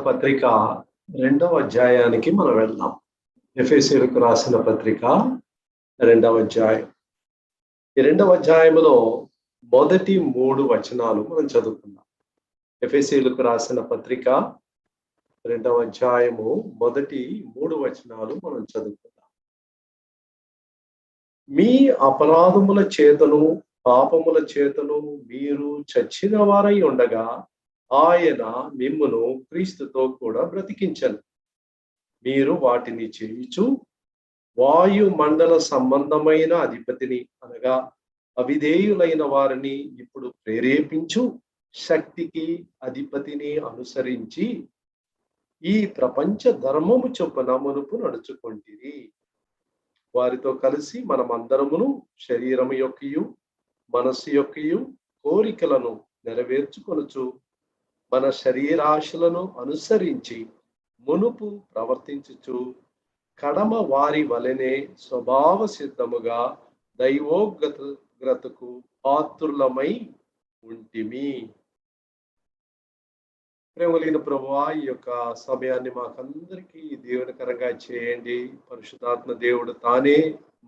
పత్రిక 2వ అధ్యాయానికి మనం వెళ్దాం. ఎఫెసీయులకు రాసిన పత్రిక 2వ అధ్యాయం. ఈ 2వ అధ్యాయంలో మొదటి 3 వచనాలు మనం చదువుకుందాం. ఎఫెసీయులకు రాసిన పత్రిక 2వ అధ్యాయము మొదటి 3 వచనాలు మనం చదువుకుందాం. మీ అపరాధముల చేతను పాపముల చేతను మీరు చచ్చిన వారై ఉండగా ఆయన మిమ్మును క్రీస్తుతో కూడా బ్రతికించను. మీరు వాటిని చేయుచు వాయుమండల సంబంధమైన అధిపతిని అనగా అవిధేయులైన వారిని ఇప్పుడు ప్రేరేపించు శక్తికి అధిపతిని అనుసరించి ఈ ప్రపంచ ధర్మము చొప్పున మునుపు నడుచుకొంటిరి. వారితో కలిసి మనమందరమును శరీరము యొక్కయు మనస్సు యొక్కయు కోరికలను నెరవేర్చుకొనుచు మన శరీరాశలను అనుసరించి మునుపు ప్రవర్తించుచు కడమ వారి వలనే స్వభావ సిద్ధముగా దైవోగ్రతకు పాత్రులమై ఉంటిమి. ప్రేమలిగిన ప్రభువా, ఈ యొక్క సమయాన్ని మాకందరికీ దీవెనకరంగా చేయండి. పరిశుద్ధాత్మ దేవుడు తానే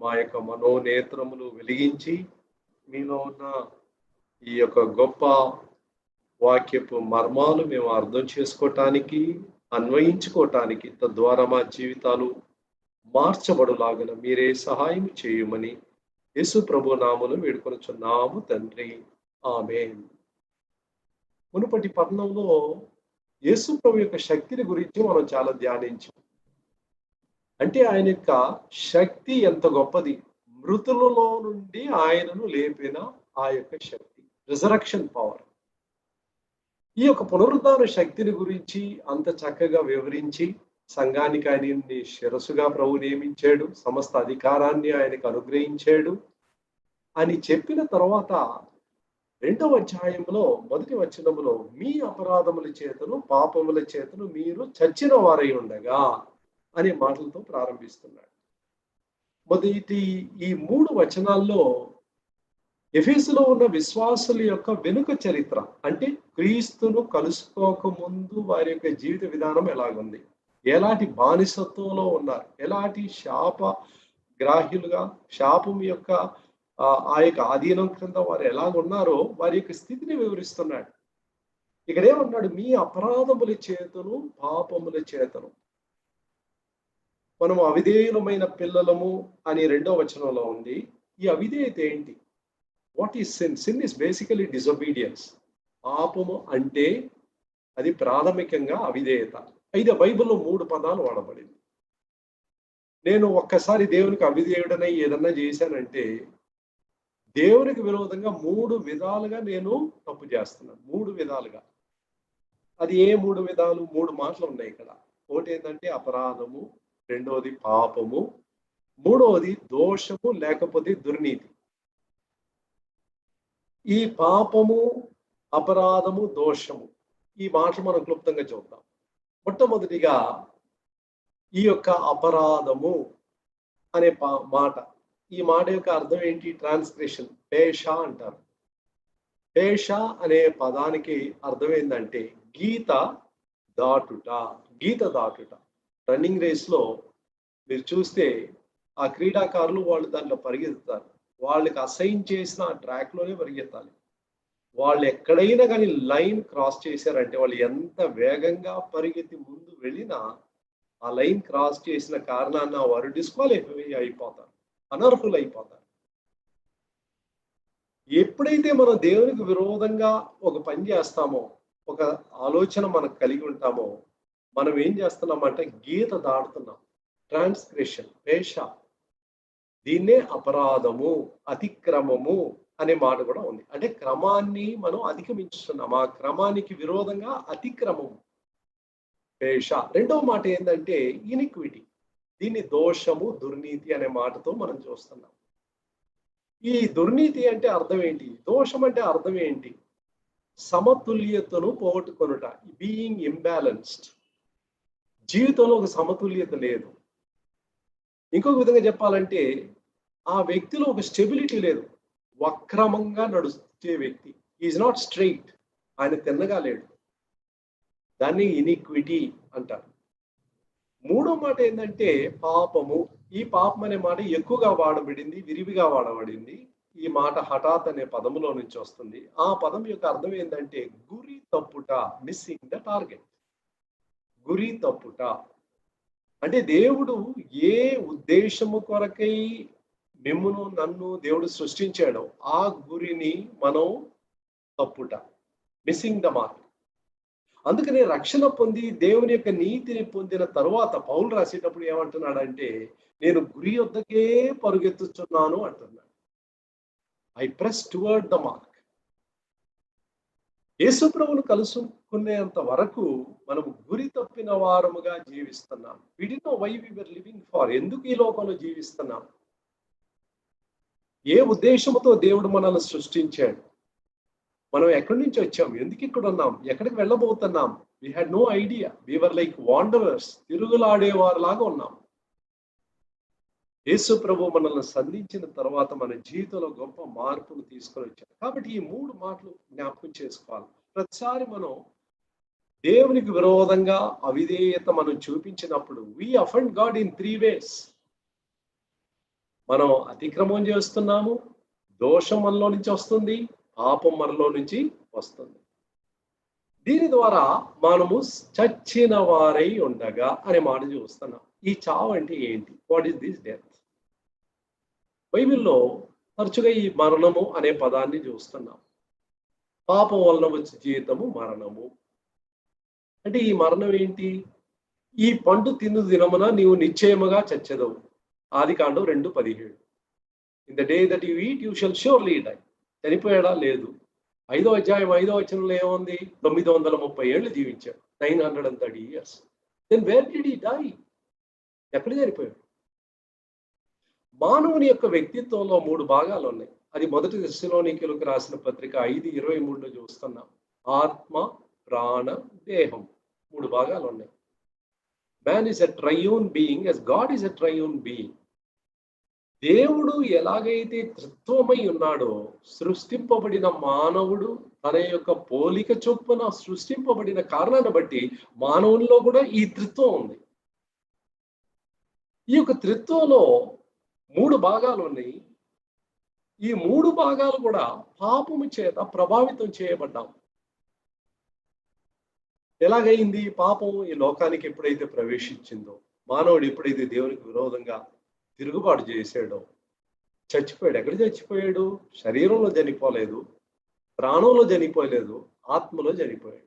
మా యొక్క మనోనేత్రములు వెలిగించి మీలో ఉన్న ఈ యొక్క గొప్ప వాక్యపు మర్మాలు మేము అర్థం చేసుకోవటానికి, అన్వయించుకోవటానికి, తద్వారా మా జీవితాలు మార్చబడులాగన మీరే సహాయం చేయమని యేసు ప్రభు నామమున వేడుకొనుచున్నాము తండ్రి, ఆమేన్. మునుపటి పట్టణంలో యేసు ప్రభు యొక్క శక్తిని గురించి మనం చాలా ధ్యానించాం. అంటే ఆయన యొక్క శక్తి ఎంత గొప్పది, మృతులలో నుండి ఆయనను లేపిన ఆ యొక్క శక్తి, రిజరక్షన్ పవర్. ఈ యొక్క పునరుద్ధాన శక్తిని గురించి అంత చక్కగా వివరించి సంఘానికి ఆయన్ని శిరస్సుగా ప్రభు నియమించాడు, సమస్త అధికారాన్ని ఆయనకు అనుగ్రహించాడు అని చెప్పిన తర్వాత 2వ అధ్యాయంలో మొదటి వచనములో మీ అపరాధముల చేతను పాపముల చేతను మీరు చచ్చిన వారై ఉండగా అనే మాటలతో ప్రారంభిస్తున్నాడు. మొదటి ఈ 3 వచనాల్లో ఎఫెసులో ఉన్న విశ్వాసుల యొక్క వెనుక చరిత్ర, అంటే క్రీస్తును కలుసుకోక ముందు వారి యొక్క జీవిత విధానం ఎలాగుంది, ఎలాంటి బానిసత్వంలో ఉన్నారు, ఎలాంటి శాప గ్రాహ్యులుగా శాపం యొక్క ఆ యొక్క ఆధీనం క్రింద వారు ఎలాగున్నారో వారి యొక్క స్థితిని వివరిస్తున్నాడు. ఇక్కడేమన్నాడు, మీ అపరాధముల చేతను పాపముల చేతను మనం అవిధేయులమైన పిల్లలము అని 2వ వచనంలో ఉంది. ఈ అవిధేయత ఏంటి? What is sin? Sin is basically disobedience. పాపము అంటే అది ప్రాథమికంగా అవిధేయత. అయితే బైబిల్లో 3 పదాలు వాడబడింది. నేను ఒక్కసారి దేవునికి అవిధేయుడనై ఏదన్నా చేశానంటే దేవునికి విరోధంగా 3 విధాలుగా నేను తప్పు చేస్తున్నాను. 3 విధాలుగా. అది ఏ 3 విధాలు? 3 మాటలు ఉన్నాయి ఇక్కడ. ఒకటి ఏంటంటే అపరాధము, రెండవది పాపము, మూడవది దోషము లేకపోతే దుర్నీతి. ఈ పాపము, అపరాధము, దోషము, ఈ మాటలు మనం క్లుప్తంగా చూద్దాం. మొట్టమొదటిగా ఈ యొక్క అపరాధము అనే మాట, ఈ మాట యొక్క అర్థం ఏంటి? ట్రాన్స్గ్రెషన్, పేష అంటారు. పేష అనే పదానికి అర్థం ఏంటంటే గీత దాటుట. గీత దాటుట. రన్నింగ్ రేస్ లో మీరు చూస్తే ఆ క్రీడాకారులు వాళ్ళు దాంట్లో పరిగెత్తుతారు. వాళ్ళకి అసైన్ చేసిన ఆ ట్రాక్ లోనే పరిగెత్తాలి. వాళ్ళు ఎక్కడైనా కానీ లైన్ క్రాస్ చేశారంటే వాళ్ళు ఎంత వేగంగా పరిగెత్తి ముందు వెళ్ళినా ఆ లైన్ క్రాస్ చేసిన కారణాన వారు డిస్క్వాలిఫై అయిపోతారు, అనర్హులు అయిపోతారు. ఎప్పుడైతే మనం దేవునికి విరోధంగా ఒక పని చేస్తామో, ఒక ఆలోచన మనకు కలిగి ఉంటామో, మనం ఏం చేస్తున్నామంటే గీత దాటుతున్నాం. ట్రాన్స్గ్రెషన్, పేష. దీన్నే అపరాధము, అతిక్రమము అనే మాట కూడా ఉంది. అంటే క్రమాన్ని మనం అధిగమించుతున్నాం. ఆ క్రమానికి విరోధంగా అతిక్రమము, పేష. 2వ మాట ఏంటంటే ఇనిక్విటీ. దీన్ని దోషము, దుర్నీతి అనే మాటతో మనం చూస్తున్నాం. ఈ దుర్నీతి అంటే అర్థం ఏంటి? దోషం అంటే అర్థం ఏంటి? సమతుల్యతను పోగొట్టుకొనుట, బీయింగ్ ఇంబ్యాలెన్స్డ్. జీవితంలో ఒక సమతుల్యత లేదు. ఇంకొక విధంగా చెప్పాలంటే ఆ వ్యక్తిలో ఒక స్టెబిలిటీ లేదు. వక్రమంగా నడుచే వ్యక్తి, ఈజ్ నాట్ స్ట్రైట్. ఆయన తిన్నగా లేడు. దాన్ని ఇనిక్విటీ అంటారు. మూడో మాట ఏంటంటే పాపము. ఈ పాపం అనే మాట ఎక్కువగా వాడబడింది, విరివిగా వాడబడింది. ఈ మాట హఠాత్ అనే పదములో నుంచి వస్తుంది. ఆ పదం యొక్క అర్థం ఏంటంటే గురి తప్పుట, మిస్సింగ్ ద టార్గెట్. గురి తప్పుట అంటే దేవుడు ఏ ఉద్దేశము కొరకై మిమ్మును నన్ను దేవుడు సృష్టించాడో ఆ గురిని మనం తప్పుట, మిస్సింగ్ ద మార్క్. అందుకని రక్షణ పొంది దేవుని యొక్క నీతిని పొందిన తరువాత పౌలు రాసేటప్పుడు ఏమంటున్నాడంటే నేను గురి వద్దకే పరుగెత్తుచున్నాను అంటున్నాడు. I press toward the mark. Yesu ప్రభువును కలుసుకునేంత వరకు మనము గురి తప్పిన వారముగా జీవిస్తున్నాం. We did know why we were living for. ఎందుకు ఈ లోకంలో జీవిస్తున్నాం? ఏ ఉద్దేశంతో దేవుడు మనల్ని సృష్టించాడు? మనం ఎక్కడి నుంచి వచ్చాం? ఎందుకు ఇక్కడ ఉన్నాం? ఎక్కడికి వెళ్ళబోతున్నాం? We had no idea. We were like wanderers, తిరుగులాడేవారు లాగా ఉన్నాం. యేసు ప్రభు మనల్ని సంధించిన తర్వాత మన జీవితంలో గొప్ప మార్పును తీసుకొని వచ్చారు. కాబట్టి ఈ 3 మాటలు జ్ఞాపకం చేసుకోవాలి. ప్రతిసారి మనం దేవునికి విరోధంగా అవిధేయత మనం చూపించినప్పుడు వి అఫెండ్ గాడ్ ఇన్ 3 ways. మనం అతిక్రమం చేస్తున్నాము, దోషం మనలో నుంచి వస్తుంది, పాపం మనలో నుంచి వస్తుంది. దీని ద్వారా మనము చచ్చిన వారై ఉండగా అనే మాట చూస్తున్నాం. ఈ చావు అంటే ఏంటి? What is this death? బైబిల్లో తరచుగా ఈ మరణము అనే పదాన్ని చూస్తున్నాం. పాపం వలన వచ్చే జీవితము మరణము. అంటే ఈ మరణం ఏంటి? ఈ పండు తిను దినమున నీవు నిశ్చయముగా చచ్చెదవు. ఆదికాండం 2:17. In the day that you eat you shall surely die. చనిపోయాడా? లేదు. 5వ అధ్యాయం 5వ వచనంలో ఏముంది? 930 ఏళ్ళు జీవించాడు. 930 years. Then where did he die? ఎక్కడ చనిపోయాడు? మానవుని యొక్క వ్యక్తిత్వంలో 3 భాగాలు ఉన్నాయి. అది మొదటి తెస్సలోనికీయులకు రాసిన పత్రిక 5:23లో చూస్తున్నాం. ఆత్మ, ప్రాణ, దేహం 3 భాగాలు ఉన్నాయి. Man is a triune being as God is a triune being. దేవుడు ఎలాగైతే త్రిత్వమై ఉన్నాడో సృష్టింపబడిన మానవుడు తన యొక్క పోలిక చొప్పున సృష్టింపబడిన కారణాన్ని బట్టి మానవుల్లో కూడా ఈ త్రిత్వం ఉంది. ఈ యొక్క త్రిత్వంలో 3 భాగాలు ఉన్నాయి. ఈ 3 భాగాలు కూడా పాపము చేత ప్రభావితం చేయబడ్డాం. ఎలాగైంది పాపం ఈ లోకానికి ఎప్పుడైతే ప్రవేశించిందో, మానవుడు ఎప్పుడైతే దేవునికి విరోధంగా తిరుగుబాటు చేశాడో చచ్చిపోయాడు. ఎక్కడ చచ్చిపోయాడు? శరీరంలో చనిపోలేదు, ప్రాణంలో చనిపోలేదు, ఆత్మలో చనిపోయాడు.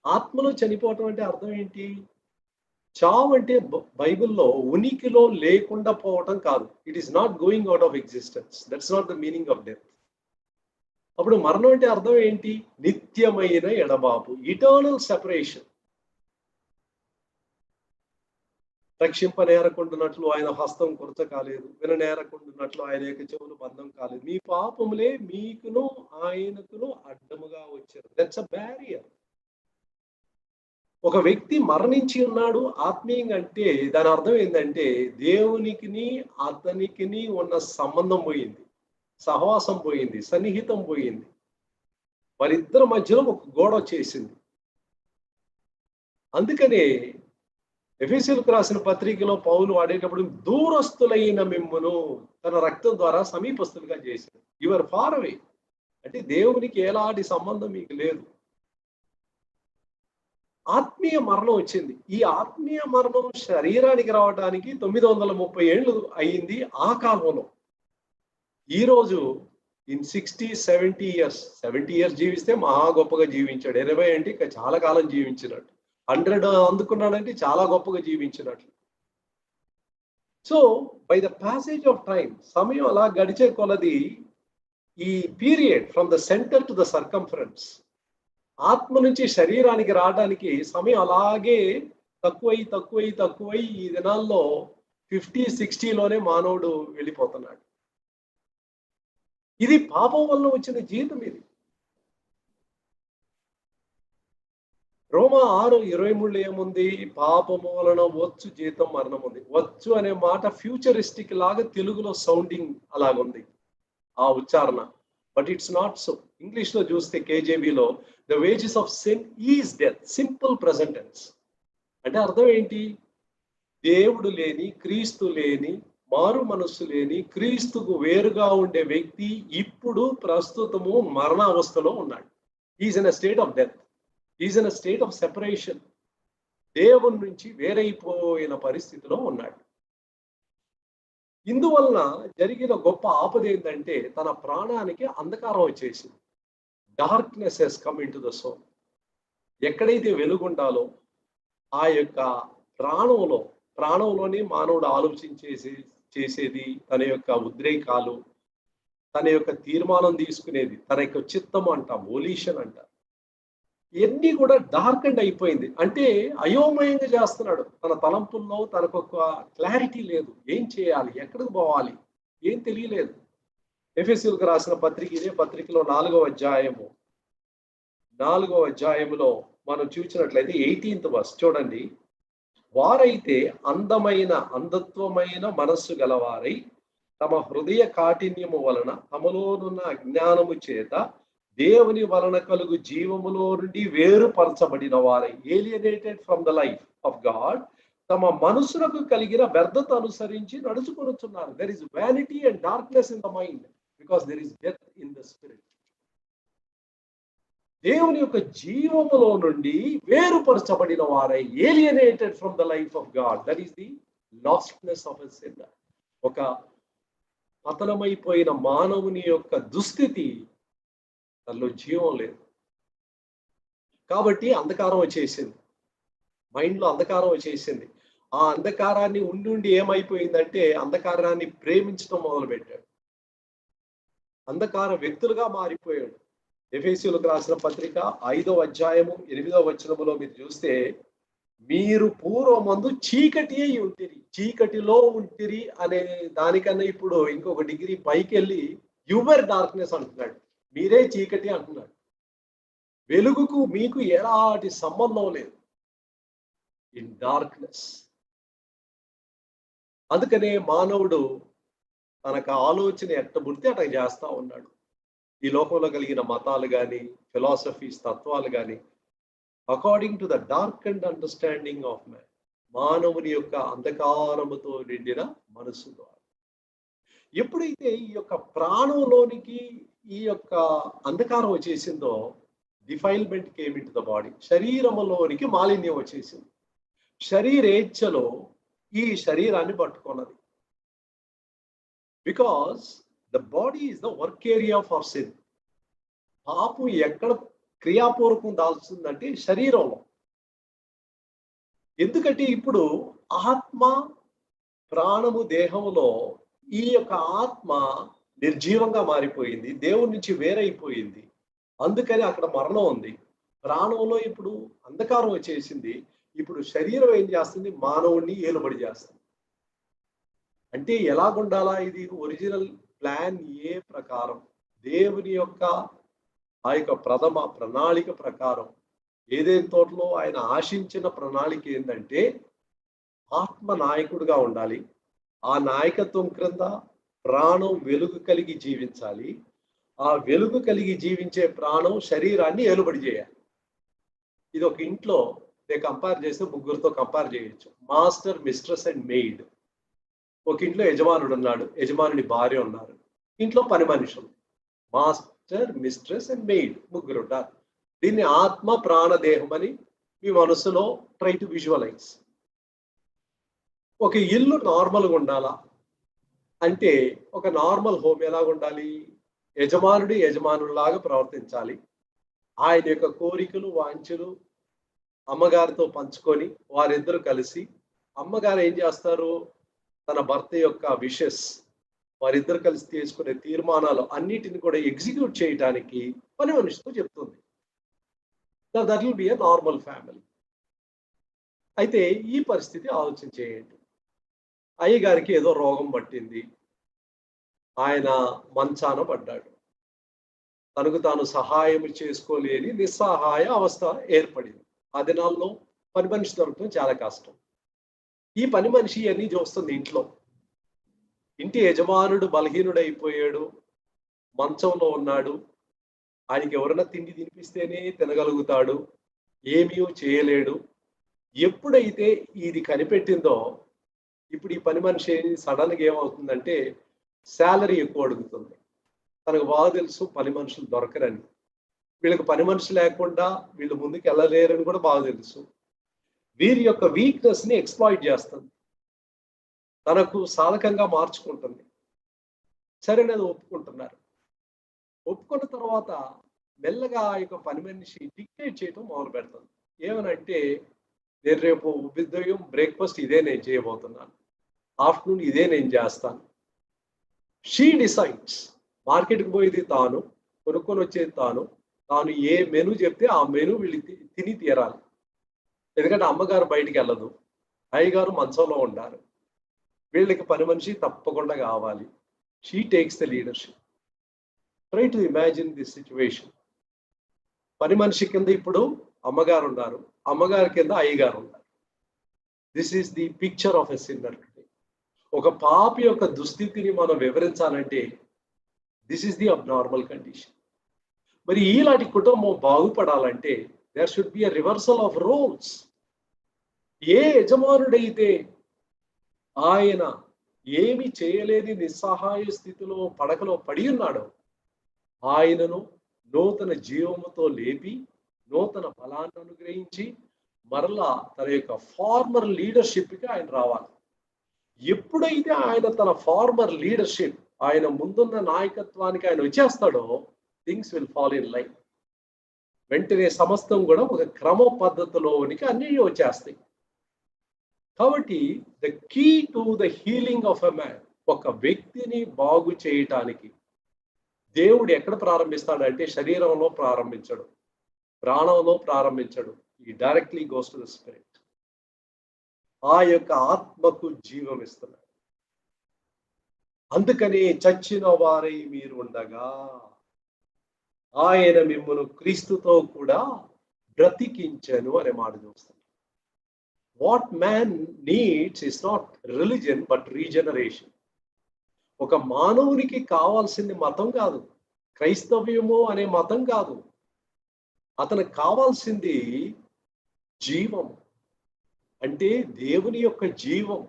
ఆత్మలో చనిపోవటం అంటే అర్థం ఏంటి? చావు అంటే బైబిల్లో ఉనికిలో లేకుండా పోవటం కాదు. It is not going out of existence. That's not the meaning of death. అప్పుడు మరణం అంటే అర్థం ఏంటి? నిత్యమైన ఎడబాపు, ఇటర్నల్ సెపరేషన్. రక్షింపనేరకుండానట్లు ఆయన హస్తం కొరత కాలేదు, విననేరకుండానట్లు ఆయన యొక్క చెవులు బంధం కాలేదు. మీ పాపములే మీకును ఆయనకును అడ్డముగా వచ్చారు. That's a barrier. ఒక వ్యక్తి మరణించి ఉన్నాడు ఆత్మీయంగా అంటే దాని అర్థం ఏంటంటే దేవునికిని అతనికిని ఉన్న సంబంధం పోయింది, సహవాసం పోయింది, సన్నిహితం పోయింది. వారిద్దరి మధ్యలో ఒక గోడ వచ్చేసింది. అందుకనే ఎఫెసీయులకు రాసిన పత్రికలో పౌలు వాడేటప్పుడు దూరస్తులైన మిమ్మును తన రక్తం ద్వారా సమీపస్తులుగా చేశాడు. యువర్ ఫార్ అవే అంటే దేవునికి ఎలాంటి సంబంధం మీకు లేదు. ఆత్మీయ మరణం వచ్చింది. ఈ ఆత్మీయ మరణం శరీరానికి రావడానికి 930 ఏళ్ళు అయ్యింది ఆ కాలంలో. ఈరోజు ఇన్ 60-70 years 70 years జీవిస్తే మహా గొప్పగా జీవించాడు. 80 అంటే ఇంకా చాలా కాలం జీవించినట్టు. 100 అందుకున్నాడంటే చాలా గొప్పగా జీవించినట్లు. So by the passage of time, సమయం అలా గడిచే కొలది ఈ period from the centre to the circumference, ఆత్మ నుంచి శరీరానికి రావడానికి సమయం అలాగే తక్కువై ఈ దినాల్లో 50-60లోనే మానవుడు వెళ్ళిపోతున్నాడు. ఇది పాపం వల్ల వచ్చిన జీవితం. ఇది రోమా 6:23 ఏముంది? పాపము వలన వచ్చు జీతం మరణం ఉంది. వచ్చు అనే మాట ఫ్యూచరిస్టిక్ లాగా తెలుగులో సౌండింగ్ అలాగుంది ఆ ఉచ్చారణ. But it's not so. ఇంగ్లీష్లో చూస్తే కేజేబీలో the wages of sin is death. Simple present tense. అంటే అర్థం ఏంటి? దేవుడు లేని, క్రీస్తు లేని, మారు మనస్సు లేని, క్రీస్తుకు వేరుగా ఉండే వ్యక్తి ఇప్పుడు ప్రస్తుతము మరణ అవస్థలో ఉన్నాడు. Is in a state of death. Is in a state of separation. దేవుని నుంచి వేరైపోయిన పరిస్థితిలో ఉన్నాడు. ఇందువలన జరిగిన గొప్ప ఆపద ఏంటంటే తన ప్రాణానికి అంధకారం వచ్చేసింది. Darkness has come in to the soul. ఎక్కడైతే వెలుగుండాలో ఆ యొక్క ప్రాణంలోని మానవుడు చేసేది తన యొక్క ఉద్రేకాలు, తన యొక్క తీర్మానం తీసుకునేది, తన యొక్క చిత్తం అంటాం, వొల్యూషన్ అంటారు, ఇవన్నీ కూడా డార్క్ అండ్ అయిపోయింది. అంటే అయోమయంగా చేస్తున్నాడు. తన తలంపుల్లో తనకు ఒక క్లారిటీ లేదు. ఏం చేయాలి, ఎక్కడికి పోవాలి, ఏం తెలియలేదు. ఎఫెసీయులకు రాసిన పత్రిక, ఇదే పత్రికలో 4వ అధ్యాయములో మనం చూసినట్లయితే 18th verse చూడండి. వారైతే అంధత్వమైన మనస్సు గలవారై తమ హృదయ కాఠిన్యము వలన తమలోనున్న అజ్ఞానము చేత దేవుని వలన కలుగు జీవములో నుండి వేరుపరచబడిన వారై, alienated from the life of God, తమ మనసులకు కలిగిన వ్యర్థత అనుసరించి నడుచుకొనుచున్నారు. There is vanity and darkness in the mind because there is death in the spirit. దేవుని యొక్క జీవములో నుండి వేరుపరచబడిన వారై, alienated from the life of God. That is the lostness of a sinner. ఒక పతనమైపోయిన మానవుని యొక్క దుస్థితి, తనలో జీవం లేదు. కాబట్టి అంధకారం వచ్చేసింది, మైండ్లో అంధకారం వచ్చేసింది. ఆ అంధకారాన్ని ఉండి ఏమైపోయిందంటే అంధకారాన్ని ప్రేమించడం మొదలుపెట్టాడు. అంధకార వ్యక్తులుగా మారిపోయాడు. ఎఫెసీయులకు రాసిన పత్రిక 5వ అధ్యాయము 8వ వచనములో మీరు చూస్తే, మీరు పూర్వమందు చీకటి అయి ఉంటిరి, చీకటిలో ఉంటిరి అనే దానికన్నా ఇప్పుడు ఇంకొక డిగ్రీ పైకి వెళ్ళి యువర్ డార్క్నెస్ అంటున్నాడు. మీరే చీకటి అంటున్నాడు. వెలుగుకు మీకు ఎలాంటి సంబంధం లేదు. In darkness. అందుకనే మానవుడు తనకు ఆలోచన ఎట్టబుడితే అట్లా చేస్తా ఉన్నాడు. ఈ లోకంలో కలిగిన మతాలు కానీ, ఫిలాసఫీస్, తత్వాలు కానీ, according to the dark and understanding of man, మానవుని యొక్క అంధకారముతో నిండిన మనసు ద్వారా ఎప్పుడైతే ఈ యొక్క ప్రాణంలోనికి ఈ యొక్క అంధకారం వచ్చేసిందో, defilement came in to the body, శరీరములోనికి మాలిన్యం వచ్చేసింది. శరీరేచ్ఛలో ఈ శరీరాన్ని పట్టుకున్నది. Because the body is the work area for sin. పాపం ఎక్కడ క్రియాపూర్వకం దాల్చుందంటే శరీరంలో. ఎందుకంటే ఇప్పుడు ఆత్మ, ప్రాణము, దేహంలో ఈ యొక్క ఆత్మ నిర్జీవంగా మారిపోయింది, దేవుడి నుంచి వేరైపోయింది. అందుకని అక్కడ మరణం ఉంది. ప్రాణంలో ఇప్పుడు అంధకారం వచ్చేసింది. ఇప్పుడు శరీరం ఏం చేస్తుంది? మానవుడిని ఏలుబడి చేస్తుంది. అంటే ఎలాగుండాలా? ఇది ఒరిజినల్ ప్లాన్ ఏ ప్రకారం, దేవుని యొక్క ఆ యొక్క ప్రథమ ప్రణాళిక ప్రకారం, ఏదైనా తోటలో ఆయన ఆశించిన ప్రణాళిక ఏంటంటే ఆత్మ నాయకుడిగా ఉండాలి. ఆ నాయకత్వం క్రింద ప్రాణం వెలుగు కలిగి జీవించాలి. ఆ వెలుగు కలిగి జీవించే ప్రాణం శరీరాన్ని ఏలుబడి చేయాలి. ఇది ఒక ఇంట్లో కంపేర్ చేస్తే ముగ్గురితో కంపేర్ చేయొచ్చు. Master, mistress and maid. ఒక ఇంట్లో యజమానుడు ఉన్నాడు, యజమానుని భార్య ఉన్నారు, ఇంట్లో పని మనుషులు, మాస్టర్, మిస్ట్రెస్ అండ్ మెయిడ్, ముగ్గురు ఉంటారు. దీన్ని ఆత్మ, ప్రాణ, దేహం అని మీ మనసులో ట్రై టు విజువలైజ్. ఒక ఇల్లు నార్మల్గా ఉండాలా అంటే ఒక నార్మల్ హోమ్ ఎలాగ ఉండాలి? యజమానులాగా ప్రవర్తించాలి. ఆయన యొక్క కోరికలు, వాంఛలు అమ్మగారితో పంచుకొని వారిద్దరూ కలిసి, అమ్మగారు ఏం చేస్తారు? తన భర్త యొక్క విషెస్, వారిద్దరు కలిసి తీసుకునే తీర్మానాలు అన్నిటిని కూడా ఎగ్జిక్యూట్ చేయడానికి పని మనిషితో చెప్తుంది. That will be a normal family. అయితే ఈ పరిస్థితి ఆలోచన చేయండి. అయ్యగారికి ఏదో రోగం పట్టింది, ఆయన మంచాన పడ్డాడు, తనకు తాను సహాయం చేసుకోలేని నిస్సహాయ అవస్థ ఏర్పడింది. ఆ దినాల్లో పని మనిషి దొరకడం చాలా కష్టం. ఈ పని మనిషి అన్ని చూస్తుంది ఇంట్లో. ఇంటి యజమానుడు బలహీనుడైపోయాడు, మంచంలో ఉన్నాడు, ఆయనకి ఎవరైనా తిండి తినిపిస్తేనే తినగలుగుతాడు, ఏమీ చేయలేడు. ఎప్పుడైతే ఇది కనిపెట్టిందో, ఇప్పుడు ఈ పని మనిషి సడన్‌గా ఏమవుతుందంటే సాలరీ ఎక్కువ అడుగుతుంది. తనకు బాగా తెలుసు పని మనుషులు దొరకరని. వీళ్ళకి పని మనిషి లేకుండా వీళ్ళు ముందుకెళ్ళలేరని కూడా బాగా తెలుసు. వీరి యొక్క వీక్‌నెస్‌ని ఎక్స్‌ప్లాయిట్ చేస్తుంది. తనకు సాధకంగా మార్చుకుంటుంది. సరేనని ఒప్పుకుంటున్నారు. ఒప్పుకున్న తర్వాత మెల్లగా ఆ యొక్క పని మనిషి డిక్టేట్ చేయటం మొదలుపెడుతుంది. ఏమనంటే, నేను రేపు ఉదయం బ్రేక్‌ఫాస్ట్ ఇదే నేను చేయబోతున్నాను. ఆఫ్టర్‌నూన్ ఇదే నేను చేస్తాను. She decides. మార్కెట్‌కి పోయేది తాను, కొనుక్కొని వచ్చేది తాను. తాను ఏ మెనూ చెప్తే ఆ మెనూ వీళ్ళు తిని తీరాలి. ఎందుకంటే అమ్మగారు బయటికెళ్ళదు. అయ్యగారు మంచంలో ఉంటారు. వీళ్ళకి పని మనిషి తప్పకుండా కావాలి. She takes the leadership. Try to imagine this situation. పని మనిషి కింద ఇప్పుడు అమ్మగారు ఉన్నారు. అమ్మగారి కింద అయ్యగారు ఉన్నారు. This is the picture of a sinner today. ఒక పాపి యొక్క దుస్థితిని మనం వివరించాలంటే this is the abnormal condition. మరి ఈలాంటి కుటుంబం బాగుపడాలంటే there should be a reversal of roles. ఏ యజమానుడైతే ఆయన ఏమి చేయలేని నిస్సహాయ స్థితిలో పడకలో పడి ఉన్నాడో, ఆయనను నూతన జీవముతో లేపి, నూతన బలాన్ని అనుగ్రహించి, మరలా తన యొక్క ఫార్మర్ లీడర్‌షిప్‌కి ఆయన రావాలి. ఎప్పుడైతే ఆయన తన ఫార్మర్ లీడర్‌షిప్, ఆయన ముందున్న నాయకత్వానికి ఆయన వచ్చేస్తాడో, things will fall in line. వెంటనే సమస్తం కూడా ఒక క్రమ పద్ధతిలోనికి అన్నీ వచ్చేస్తాయి. కాబట్టి the key to the healing of a man, ఒక వ్యక్తిని బాగు చేయటానికి దేవుడు ఎక్కడ ప్రారంభిస్తాడంటే శరీరంలో ప్రారంభించడు, ప్రాణంలో ప్రారంభించడు. ఈ directly goes to the spirit. ఆ యొక్క ఆత్మకు జీవం ఇస్తున్నాడు. అందుకని చచ్చిన వారై మీరు ఉండగా ఆయన మిమ్మల్ని క్రీస్తుతో కూడా బ్రతికించెను అనే మాట చూస్తాం. What man needs is not religion but regeneration. ఒక మానవునికి కావాల్సింది మతం కాదు, క్రైస్తవ్యము అనే మతం కాదు. అతనికి కావాల్సింది జీవం, అంటే దేవుని యొక్క జీవం,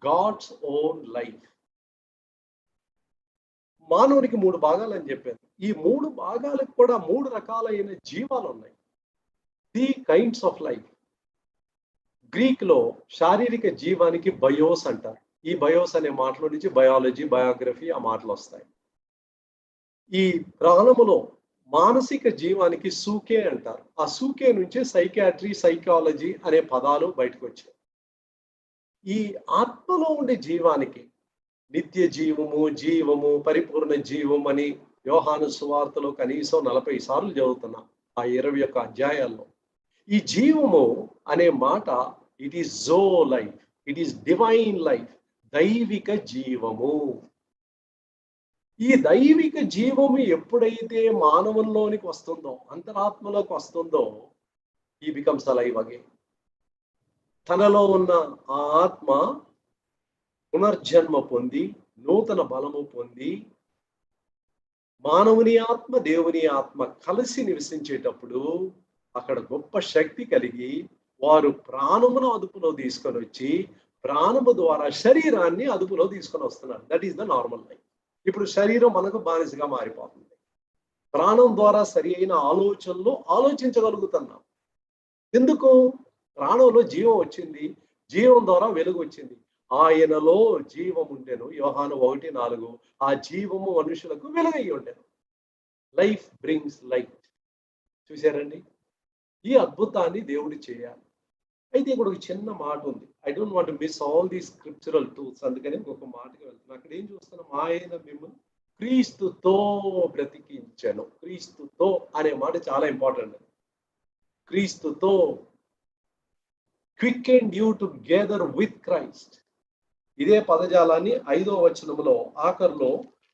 గాడ్స్ ఓన్ లైఫ్. మానవునికి 3 భాగాలు అని చెప్పాను. ఈ 3 భాగాలకు కూడా 3 రకాలైన జీవాలు ఉన్నాయి. The kinds of life. Greek లో శారీరక జీవానికి బయోస్ అంటారు. ఈ బయోస్ అనే మాటలో నుంచి బయాలజీ, బయోగ్రఫీ ఆ మాటలు వస్తాయి. ఈ ప్రాణములో మానసిక జీవానికి సూకే అంటారు. ఆ సూకే నుంచే సైకియాట్రీ, సైకాలజీ అనే పదాలు బయటకు వచ్చాయి. ఈ ఆత్మలో ఉండే జీవానికి నిత్య జీవము, జీవము, పరిపూర్ణ జీవం అని యోహాను సువార్తలో కనీసం 40 సార్లు చదువుతున్నాం ఆ 21 అధ్యాయాల్లో. ఈ జీవము అనే మాట it is the life, it is divine life, దైవిక జీవము. ఈ దైవిక జీవము ఎప్పుడైతే మానవుల్లోనికి వస్తుందో, అంతరాత్మలోకి వస్తుందో, ఈ బికమ్స్ అలైవ్ అగైన్. తనలో ఉన్న ఆ ఆత్మ పునర్జన్మ పొంది, నూతన బలము పొంది, మానవుని ఆత్మ, దేవుని ఆత్మ కలిసి నివసించేటప్పుడు అక్కడ గొప్ప శక్తి కలిగి వారు ప్రాణమును అదుపులో తీసుకొని వచ్చి, ప్రాణము ద్వారా శరీరాన్ని అదుపులో తీసుకొని వస్తున్నారు. That is the normal life. ఇప్పుడు శరీరం మనకు బానిసగా మారిపోతుంది. ప్రాణం ద్వారా సరి అయిన ఆలోచనలు ఆలోచించగలుగుతున్నాం. ఎందుకు? ప్రాణంలో జీవం వచ్చింది, జీవం ద్వారా వెలుగు వచ్చింది. ఆయనలో జీవం ఉండెను, యోహాను 1:4. ఆ జీవము మనుషులకు వెలుగై ఉండెను. Life brings light. చూశారండి? ఈ అద్భుతాన్ని దేవుడు చేయాలి. అయితే ఇక్కడ ఒక చిన్న మాట ఉంది. I don't want to miss all the scriptural tools. అందుకని ఒక మాటకి వెళ్తున్నాం. అక్కడ ఏం చూస్తున్నాం? ఆయన మిమ్మల్ని క్రీస్తుతో బ్రతికించెను. క్రీస్తుతో అనే మాట చాలా ఇంపార్టెంట్. క్రీస్తుతో, క్వికెండ్ యూ టుగెదర్ విత్ క్రైస్ట్. ఇదే పదజాలాన్ని 5వ వచనంలో ఆఖరిలో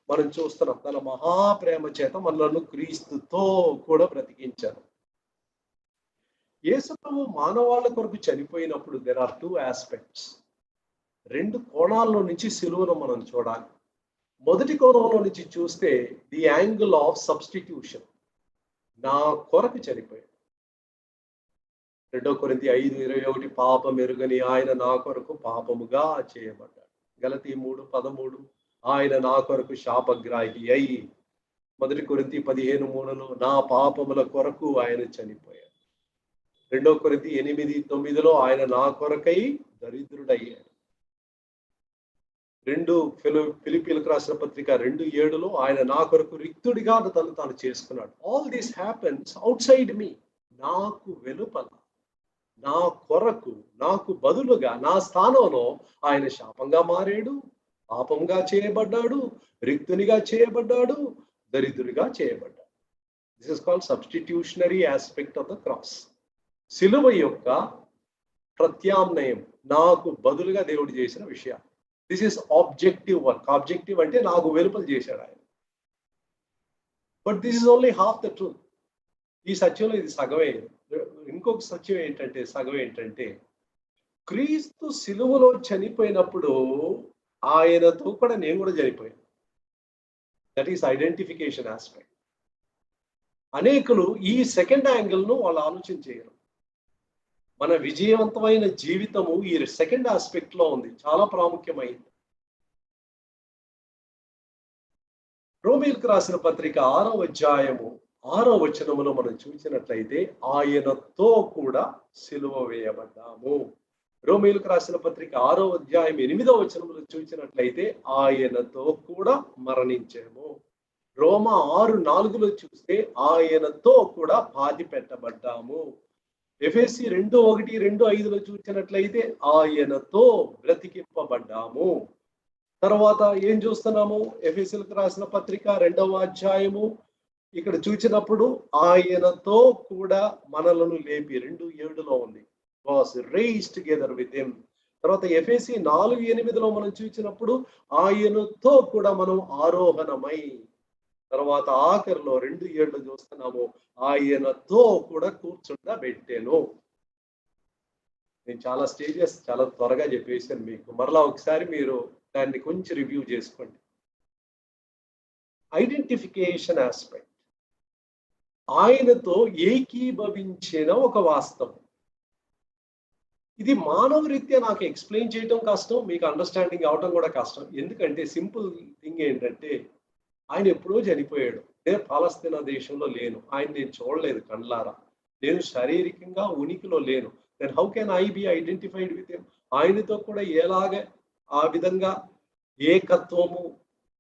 మనం చూస్తున్నాం. తన మహాప్రేమ చేత మనలను క్రీస్తుతో కూడా బ్రతికించారు. యేసు ప్రభువు మానవాళి కొరకు చనిపోయినప్పుడు దేర్ ఆర్ 2 ఆస్పెక్ట్స్. 2 కోణాల్లో నుంచి సిలువను మనం చూడాలి. మొదటి కోణంలో నుంచి చూస్తే ది యాంగిల్ ఆఫ్ సబ్స్టిట్యూషన్. నా కొరకు చనిపోయాడు. 2 కొరింథీ 5:21 పాపం ఎరుగని ఆయన నా కొరకు పాపముగా చేయబడ్డాడు. గలతీ 3:13 ఆయన నా కొరకు శాపగ్రాహి అయి. 1 కొరింథీ 15:3 నా పాపముల కొరకు ఆయన చనిపోయాడు. 2 కొరింథీ 8:9 ఆయన నా కొరకై దరిద్రుడయ్యాడు. 2 ఫిలిప్పీలకు రాసిన పత్రిక 2:7 ఆయన నా కొరకు రిక్తుడిగా తను తాను చేసుకున్నాడు. All this happens outside me. నాకు వెలుపల, నా కొరకు, నాకు బదులుగా, నా స్థానంలో ఆయన శాపంగా మారాడు, పాపంగా చేయబడ్డాడు, రిక్తునిగా చేయబడ్డాడు, దరిద్రుడిగా చేయబడ్డాడు. This is called substitutionary aspect of the cross. సిలువ యొక్క ప్రత్యామ్నాయం, నాకు బదులుగా దేవుడు చేసిన విషయాలు. This is objective work. Objective అంటే నాకు వెలుపల చేశాడు ఆయన. But this is only half the truth. ఈ సత్యంలో ఇది సగమే. ఇంకొక సత్యం ఏంటంటే, సగం ఏంటంటే, క్రీస్తు సిలువలో చనిపోయినప్పుడు ఆయనతో కూడా నేను కూడా చనిపోయాను. That is identification aspect. అనేకులు ఈ సెకండ్ యాంగిల్ను వాళ్ళు ఆలోచన చేయరు. మన విజయవంతమైన జీవితము ఈ సెకండ్ ఆస్పెక్ట్ లో ఉంది, చాలా ప్రాముఖ్యమైంది. రోమీయులకు రాసిన పత్రిక 6వ అధ్యాయము 6వ వచనములో మనం చూసినట్లయితే ఆయనతో కూడా సిలువ వేయబడ్డాము. రోమీయులకు రాసిన పత్రిక 6వ అధ్యాయం 8వ వచనములో చూసినట్లయితే ఆయనతో కూడా మరణించాము. రోమా 6:4 చూస్తే ఆయనతో కూడా పాతి పెట్టబడ్డాము. ఎఫెసీ 2:1, 2:5 చూసినట్లయితే ఆయనతో బ్రతికింపబడ్డాము. తర్వాత ఏం చూస్తున్నాము? ఎఫెసీలకు రాసిన పత్రిక 2వ అధ్యాయము ఇక్కడ చూసినప్పుడు ఆయనతో కూడా మనలను లేపి 2:7 ఉంది. Was raised together with him. తర్వాత ఎఫెసీ 4:8 మనం చూసినప్పుడు ఆయనతో కూడా మనం ఆరోహణమై. తర్వాత ఆఖరిలో 2:7 చూస్తున్నాము ఆయనతో కూడా కూర్చుండబెట్టెను. నేను చాలా స్టేజెస్ చాలా త్వరగా చెప్పేసాను మీకు. మరలా ఒకసారి మీరు దాన్ని కొంచెం రివ్యూ చేసుకోండి. ఐడెంటిఫికేషన్ ఆస్పెక్ట్, ఆయనతో ఏకీభవించిన ఒక వాస్తవం. ఇది మానవ రీత్యా నాకు ఎక్స్ప్లెయిన్ చేయడం కష్టం, మీకు అండర్స్టాండింగ్ అవడం కూడా కష్టం. ఎందుకంటే సింపుల్ థింగ్ ఏంటంటే, ఆయన ఎప్పుడో చనిపోయాడు. నేను పాలస్తీనా దేశంలో లేను, ఆయన నేను చూడలేదు కళ్ళారా, నేను శారీరకంగా ఉనికిలో లేను. Then how can I be identified with him? ఆయనతో కూడా ఎలాగ ఆ విధంగా ఏకత్వము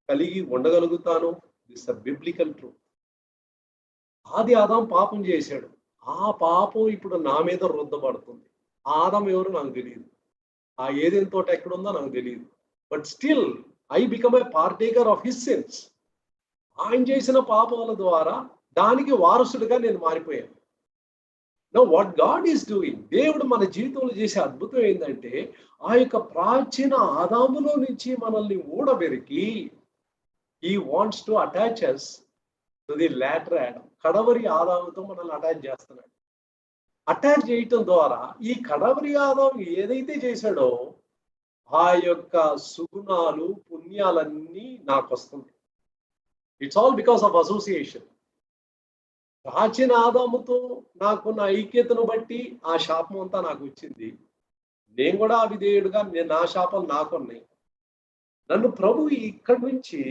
కలిగి ఉండగలుగుతాను? This a biblical truth. ఆది ఆదాం పాపం చేశాడు, ఆ పాపం ఇప్పుడు నా మీద రుద్దబడుతుంది. ఆదాం ఎవరు నాకు తెలియదు, ఆ ఏదైనా తోట ఎక్కడుందో నాకు తెలియదు. But still I become a partaker of his sins. ఆయన చేసిన పాపాల ద్వారా దానికి వారసుడిగా నేను మారిపోయాను. Now what God is doing, దేవుడు మన జీవితంలో చేసే అద్భుతం ఏంటంటే, ఆ యొక్క ప్రాచీన ఆదాములో నుంచి మనల్ని ఊడబెరికి he wants to attach us to the latter Adam. కడవరి ఆదాముతో మనల్ని అటాచ్ చేస్తున్నాడు. అటాచ్ చేయటం ద్వారా ఈ కడవరి ఆదాం ఏదైతే చేశాడో ఆ యొక్క సుగుణాలు, పుణ్యాలన్నీ నాకు వస్తుంది. It's all because of association. ప్రాచీన ఆదాముతో నాకున్న ఐక్యతను బట్టి ఆ శాపం అంతా నాకు వచ్చింది. నేను కూడా అవిధేయుడుగా నా శాపాలు నాకున్నాయి. నన్ను ప్రభు ఇక్కడి నుంచి,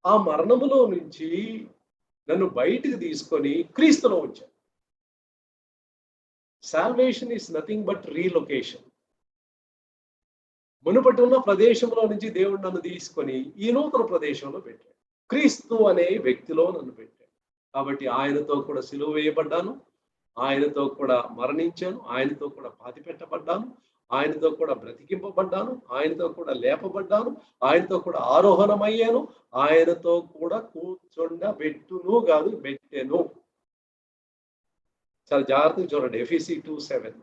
ఆ మరణములో నుంచి నన్ను బయటికి తీసుకొని క్రీస్తులో వచ్చాను. Salvation is nothing but relocation. మునుపటి ఉన్న ప్రదేశంలో నుంచి దేవుడు నన్ను తీసుకొని ఈ నూతన ప్రదేశంలో పెట్టాడు. క్రీస్తు అనే వ్యక్తిలో నన్ను పెట్టాడు. కాబట్టి ఆయనతో కూడా సిలువ వేయబడ్డాను, ఆయనతో కూడా మరణించాను, ఆయనతో కూడా పాతిపెట్టబడ్డాను, ఆయనతో కూడా బ్రతికింపబడ్డాను, ఆయనతో కూడా లేపబడ్డాను, ఆయనతో కూడా ఆరోహణమయ్యాను, ఆయనతో కూడా కూర్చుండబెట్టును కాదు పెట్టెను. చాలా జాగ్రత్తగా చూడండి, ఎఫెసీ 2:7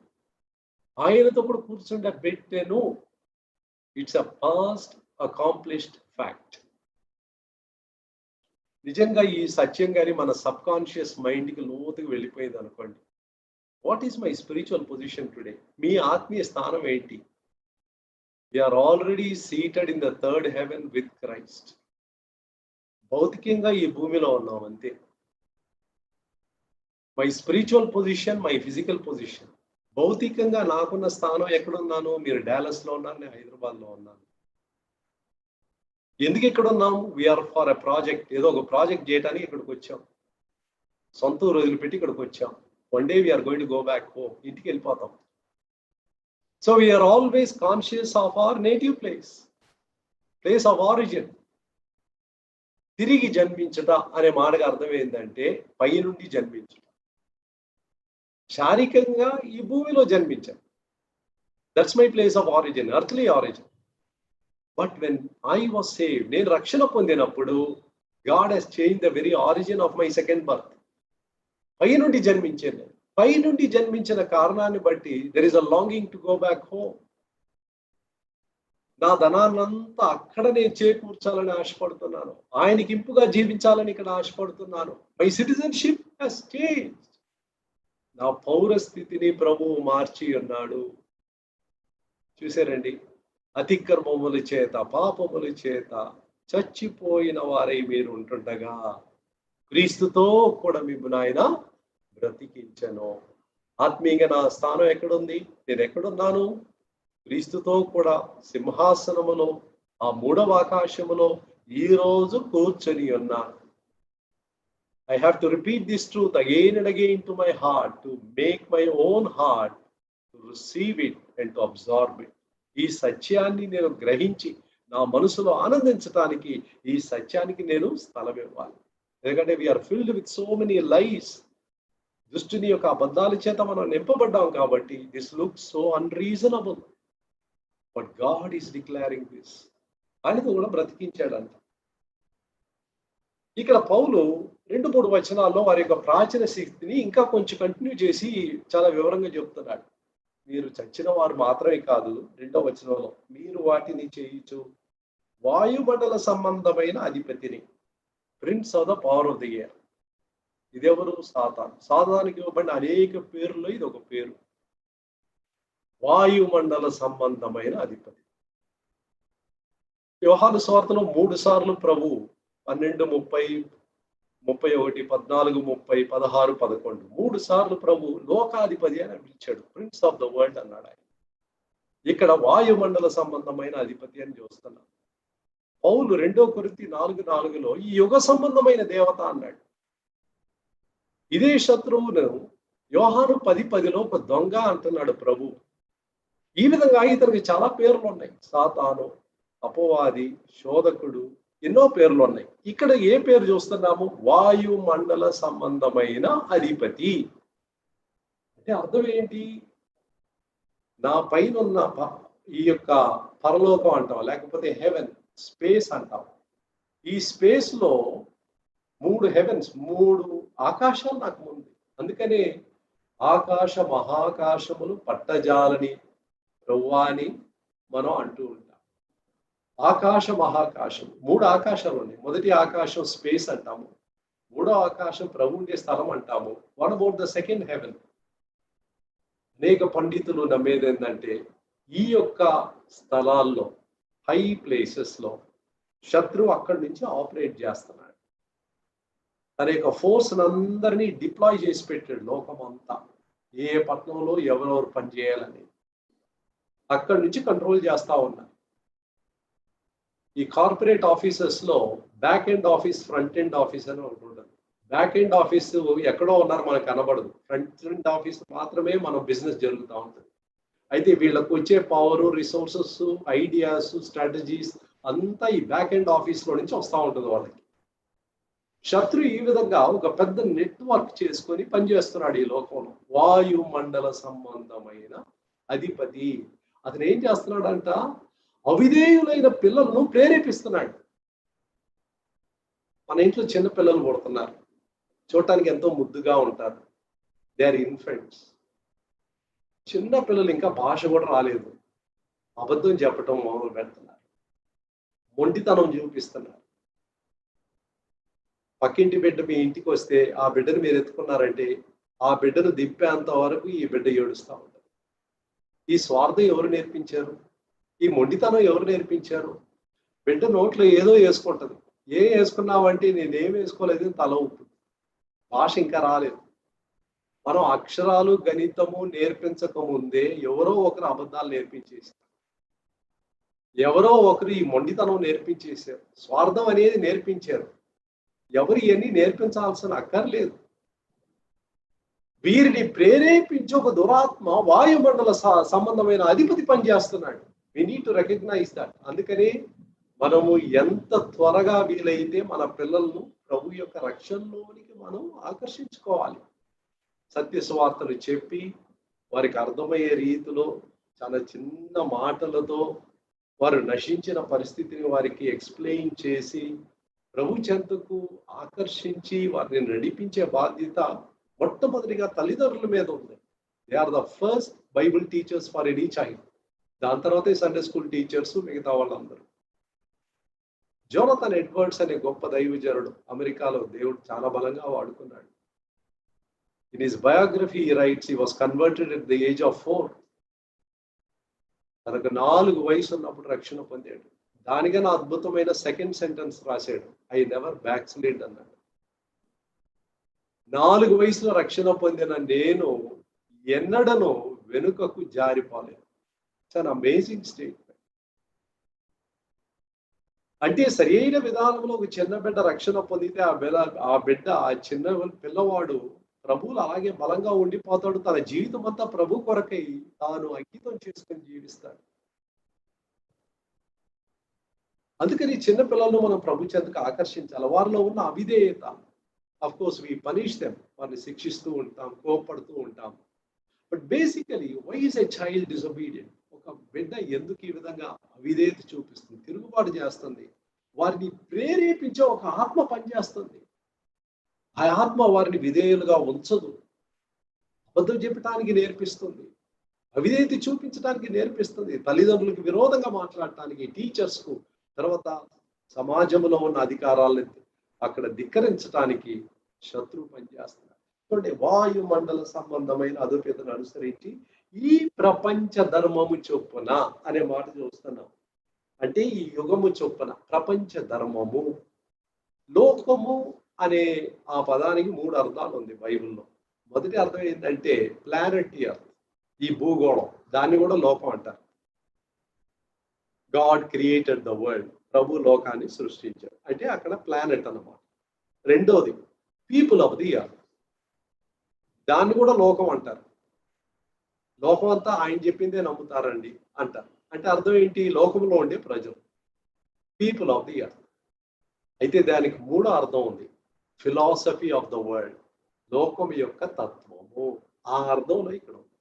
ఆయనతో కూడా కూర్చుండబెట్టెను. It's a past accomplished fact. నిజంగా ఈ సత్యం కానీ మన సబ్ కాన్షియస్ మైండ్కి లోతుగా వెళ్ళిపోయింది అనుకోండి, what is my spiritual position today? మీ ఆత్మీయ స్థానం ఏంటి? We are already seated in the third heaven with Christ. భౌతికంగా ఈ భూమిలో ఉన్నాం అంతే. My spiritual position, my physical position. భౌతికంగా నాకున్న స్థానం ఎక్కడున్నాను? మీరు డాలస్లో ఉన్నారు, నేను హైదరాబాద్లో ఉన్నాను. ఎందుకు ఇక్కడ ఉన్నాము? We are for a project. ఏదో ఒక ప్రాజెక్ట్ చేయడానికి ఇక్కడికి వచ్చాం. సొంత ఊరు వదిలిపెట్టి ఇక్కడికి వచ్చాం. One day we are going to go back home. ఇంటికి వెళ్ళిపోతాం. So we are always conscious of our native place of origin. తిరిగి జన్మించుట అనే మాటకు అర్థం ఏంటంటే పై నుండి జన్మించుట. శారీరకంగా ఈ భూమిలో జన్మించాను. That's my place of origin, earthly origin. But when I was saved, నేను రక్షణ పొందినప్పుడు God has change the very origin of my second birth. పై నుండి జన్మించాను నేను. పై నుండి జన్మించిన కారణాన్ని బట్టి there is a longing to go back home. నా ధనాన్నంతా అక్కడ నేను చేకూర్చాలని ఆశపడుతున్నాను. ఆయనకి ఇంపుగా జీవించాలని ఇక్కడ ఆశపడుతున్నాను. My citizenship has changed. నా పౌర స్థితిని ప్రభువు మార్చి ఉన్నాడు. చూసారండి, అతిక్రమముల చేత పాపముల చేత చచ్చిపోయిన వారై మీరు ఉంటుండగా క్రీస్తుతో కూడా మిమ్మల్ని ఆయన బ్రతికించను. ఆత్మీయంగా నా స్థానం ఎక్కడుంది? నేను ఎక్కడున్నాను? క్రీస్తుతో కూడా సింహాసనములో, ఆ 3వ ఆకాశములో ఈ రోజు కూర్చొని ఉన్నాను. I have to repeat this truth again and again to my heart, to make my own heart to receive it and to absorb it. ఈ సత్యాన్ని నేను గ్రహించి నా మనసులో ఆనందించడానికి ఈ సత్యానికి నేను స్థలం ఇవ్వాలి. ఎందుకంటే we are filled with so many lies. దుష్టుని యొక్క అబద్ధాల చేత మనం నింపబడ్డాం కాబట్టి this looks so unreasonable. But God is declaring this. ఆయనతో కూడా బ్రతికించాడంట. ఇక్కడ పౌలు 2-3 వచనాల్లో వారి యొక్క ప్రాచీన శక్తిని ఇంకా కొంచెం కంటిన్యూ చేసి చాలా వివరంగా చెప్తున్నాడు. మీరు చచ్చిన వారు మాత్రమే కాదు, 2వ వచనంలో మీరు వాటిని చేయించు వాయుమండల సంబంధమైన అధిపతిని, prince of the power of the air. ఇదెవరు? సాతాను. సాతానికి ఇవ్వబడిన అనేక పేర్లలో ఇది ఒక పేరు. వాయుమండల సంబంధమైన అధిపతి. యోహాను సువార్తలో 3 సార్లు ప్రభు 12, 30, 31, 14, 30, 16, 11 3 సార్లు ప్రభు లోకాధిపతి అని పిలిచాడు. ప్రిన్స్ ఆఫ్ ద వరల్డ్ అన్నాడు ఆయన. ఇక్కడ వాయుమండల సంబంధమైన అధిపతి అని చూస్తున్నాం. పౌలు 2 కొరింథీ 4:4లో ఈ యుగ సంబంధమైన దేవత అన్నాడు. ఇదే శత్రువును యోహాను 10:10లో ఒక దొంగ అంటున్నాడు ప్రభు. ఈ విధంగా ఇతనికి చాలా పేర్లు ఉన్నాయి. సాతాను, అపవాది, శోధకుడు, ఎన్నో పేర్లు ఉన్నాయి. ఇక్కడ ఏ పేరు చూస్తున్నాము? వాయుమండల సంబంధమైన అధిపతి. అంటే అర్థం ఏంటి? నా పైన ఉన్న ఈ యొక్క పరలోకం అంటాం, లేకపోతే హెవెన్, స్పేస్ అంటాం. ఈ స్పేస్ లో 3 హెవెన్స్, 3 ఆకాశాలు నాకు ఉంది. అందుకనే ఆకాశ మహాకాశములు పట్టజాలని ప్రభువా అని మనం అంటూ ఉంటాం. ఆకాశ మహాకాశం, 3 ఆకాశాలు ఉన్నాయి. మొదటి ఆకాశం స్పేస్ అంటాము. 3వ ఆకాశం ప్రభు ఉండే స్థలం అంటాము. What about the second heaven? అనేక పండితులు నమ్మేది ఏంటంటే ఈ యొక్క స్థలాల్లో, హై ప్లేసెస్ లో శత్రువు అక్కడి నుంచి ఆపరేట్ చేస్తున్నాడు. తన యొక్క ఫోర్స్ అందరినీ డిప్లాయ్ చేసి పెట్టాడు లోకం అంతా. ఏ పట్టణంలో ఎవరెవరు పనిచేయాలని అక్కడి నుంచి కంట్రోల్ చేస్తా ఉన్నారు. ఈ కార్పొరేట్ ఆఫీసెస్ లో back end office, front end office అని ఒకటి ఉంటుంది. బ్యాక్ ఎండ్ ఆఫీస్ ఎక్కడో ఉన్నారు, మనకు కనబడదు. ఫ్రంట్ ఎండ్ ఆఫీస్ మాత్రమే మన బిజినెస్ జరుగుతూ ఉంటుంది. అయితే వీళ్ళకు వచ్చే పవర్, రిసోర్సెస్, ఐడియాస్, స్ట్రాటజీస్ అంతా ఈ బ్యాక్ ఎండ్ ఆఫీస్ లో నుంచి వస్తూ ఉంటుంది వాళ్ళకి. శత్రు ఈ విధంగా ఒక పెద్ద నెట్వర్క్ చేసుకొని పనిచేస్తున్నాడు ఈ లోకంలో. వాయుమండల సంబంధమైన అధిపతి. అతను ఏం చేస్తున్నాడంట? అవిధేయులైన పిల్లలను ప్రేరేపిస్తున్నాడు. మన ఇంట్లో చిన్న పిల్లలు పుడుతున్నారు, చూడటానికి ఎంతో ముద్దుగా ఉంటారు. They are infants. చిన్న పిల్లలు ఇంకా భాష కూడా రాలేదు, అబద్ధం చెప్పటం మొదలు పెడుతున్నారు, మొండితనం చూపిస్తున్నారు. పక్కింటి బిడ్డ మీ ఇంటికి వస్తే ఆ బిడ్డను మీరు ఎత్తుకున్నారంటే ఆ బిడ్డను దింపేంత వరకు ఈ బిడ్డ ఏడుస్తూ ఉంటుంది. ఈ స్వార్థం ఎవరు నేర్పించారు? ఈ మొండితనం ఎవరు నేర్పించారు? బిడ్డ నోట్లో ఏదో వేసుకుంటది. ఏం వేసుకున్నావంటే నేనేం వేసుకోలేదు, తల ఊపుతుంది. భాష ఇంకా రాలేదు. మనం అక్షరాలు గణితము నేర్పించక ముందే ఎవరో ఒకరు అబద్ధాలు నేర్పించేసారు. ఎవరో ఒకరు ఈ మొండితనం నేర్పించేశారు. స్వార్థం అనేది నేర్పించారు. ఎవరు ఇవన్నీ నేర్పించాల్సిన అక్కర్లేదు. వీరిని ప్రేరేపించి ఒక దురాత్మ వాయుమండల సంబంధమైన అధిపతి పనిచేస్తున్నాడు. We need to recognise that. అందుకని మనము ఎంత త్వరగా వీలైతే మన పిల్లలను ప్రభు యొక్క రక్షణలోనికి మనం ఆకర్షించుకోవాలి. సత్య సువార్తను చెప్పి వారికి అర్థమయ్యే రీతిలో చాలా చిన్న మాటలతో వారు నశించిన పరిస్థితిని వారికి ఎక్స్ప్లెయిన్ చేసి ప్రభు చెంతకు ఆకర్షించి వారిని నడిపించే బాధ్యత మొట్టమొదటిగా తల్లిదండ్రుల మీద ఉంది. They are the first Bible teachers for any child. దాని తర్వాతే సండే స్కూల్ టీచర్స్, మిగతా వాళ్ళందరూ. జోనథన్ ఎడ్వర్డ్స్ అనే గొప్ప దైవజనుడు అమెరికాలో దేవుడు చాలా బలంగా వాడుకున్నాడు. In his biography he writes he was converted at the age of 4. తనకు 4 వయసు ఉన్నప్పుడు రక్షణ పొందాడు. దానికన్నా అద్భుతమైన సెకండ్ సెంటెన్స్ రాశాడు, ఐ నెవర్ బ్యాక్స్లైడ్ అన్నాడు. 4 వయసులో రక్షణ పొందిన నేను ఎన్నడను వెనుకకు జారిపోలేదు. It's an amazing statement. అంటే సరైన విధానంలో ఒక చిన్న బిడ్డ రక్షణ పొందితే ఆ చిన్న పిల్లవాడు ప్రభువులు అలాగే బలంగా ఉండిపోతాడు. తన జీవితం అంతా ప్రభు కొరకై తాను అంకితం చేసుకొని జీవిస్తాడు. అందుకని చిన్న పిల్లలను మనం ప్రభు చెంతకు ఆకర్షించాలి. వారిలో ఉన్న అవిధేయత, of course we punish them, వారిని శిక్షిస్తూ ఉంటాం, కోపడుతూ ఉంటాం. But basically why is a child disobedient? ఒక బిడ్డ ఎందుకు ఈ విధంగా అవిధేయత చూపిస్తుంది, తిరుగుబాటు చేస్తుంది? వారిని ప్రేరేపించే ఒక ఆత్మ పనిచేస్తుంది. ఆ ఆత్మ వారిని విధేయులుగా ఉంచదు. అబద్ధం చెప్పడానికి నేర్పిస్తుంది, అవిధేయత చూపించడానికి నేర్పిస్తుంది, తల్లిదండ్రులకు విరోధంగా మాట్లాడటానికి, టీచర్స్కు, తర్వాత సమాజంలో ఉన్న అధికారాలను అక్కడ ధిక్కరించడానికి శత్రువు పనిచేస్తున్నారు. చూడండి, వాయుమండల సంబంధమైన అదుపేతను అనుసరించి ఈ ప్రపంచ ధర్మము చొప్పున అనే మాట చూస్తున్నాం. అంటే ఈ యుగము చొప్పున ప్రపంచ ధర్మము. లోకము అనే ఆ పదానికి 3 అర్థాలు ఉంది బైబిల్లో. మొదటి అర్థం ఏంటంటే ప్లానెట్ ఎర్త్, ఈ భూగోళం, దాన్ని కూడా లోకం అంటారు. గాడ్ క్రియేటెడ్ ద వరల్డ్, ప్రభు లోకాన్ని సృష్టించారు, అంటే అక్కడ ప్లానెట్ అన్నమాట. రెండోది పీపుల్ ఆఫ్ ది ఎర్త్, దాన్ని కూడా లోకం అంటారు. లోకం అంతా ఆయన చెప్పిందే నమ్ముతారండి అంటారు. అంటే అర్థం ఏంటి? లోకంలో ఉండే ప్రజలు, పీపుల్ ఆఫ్ ది ఎర్త్. అయితే దానికి 3వ అర్థం ఉంది, ఫిలాసఫీ ఆఫ్ ద వరల్డ్, లోకం యొక్క తత్వము. ఆ అర్థంలో ఇక్కడ ఉంది.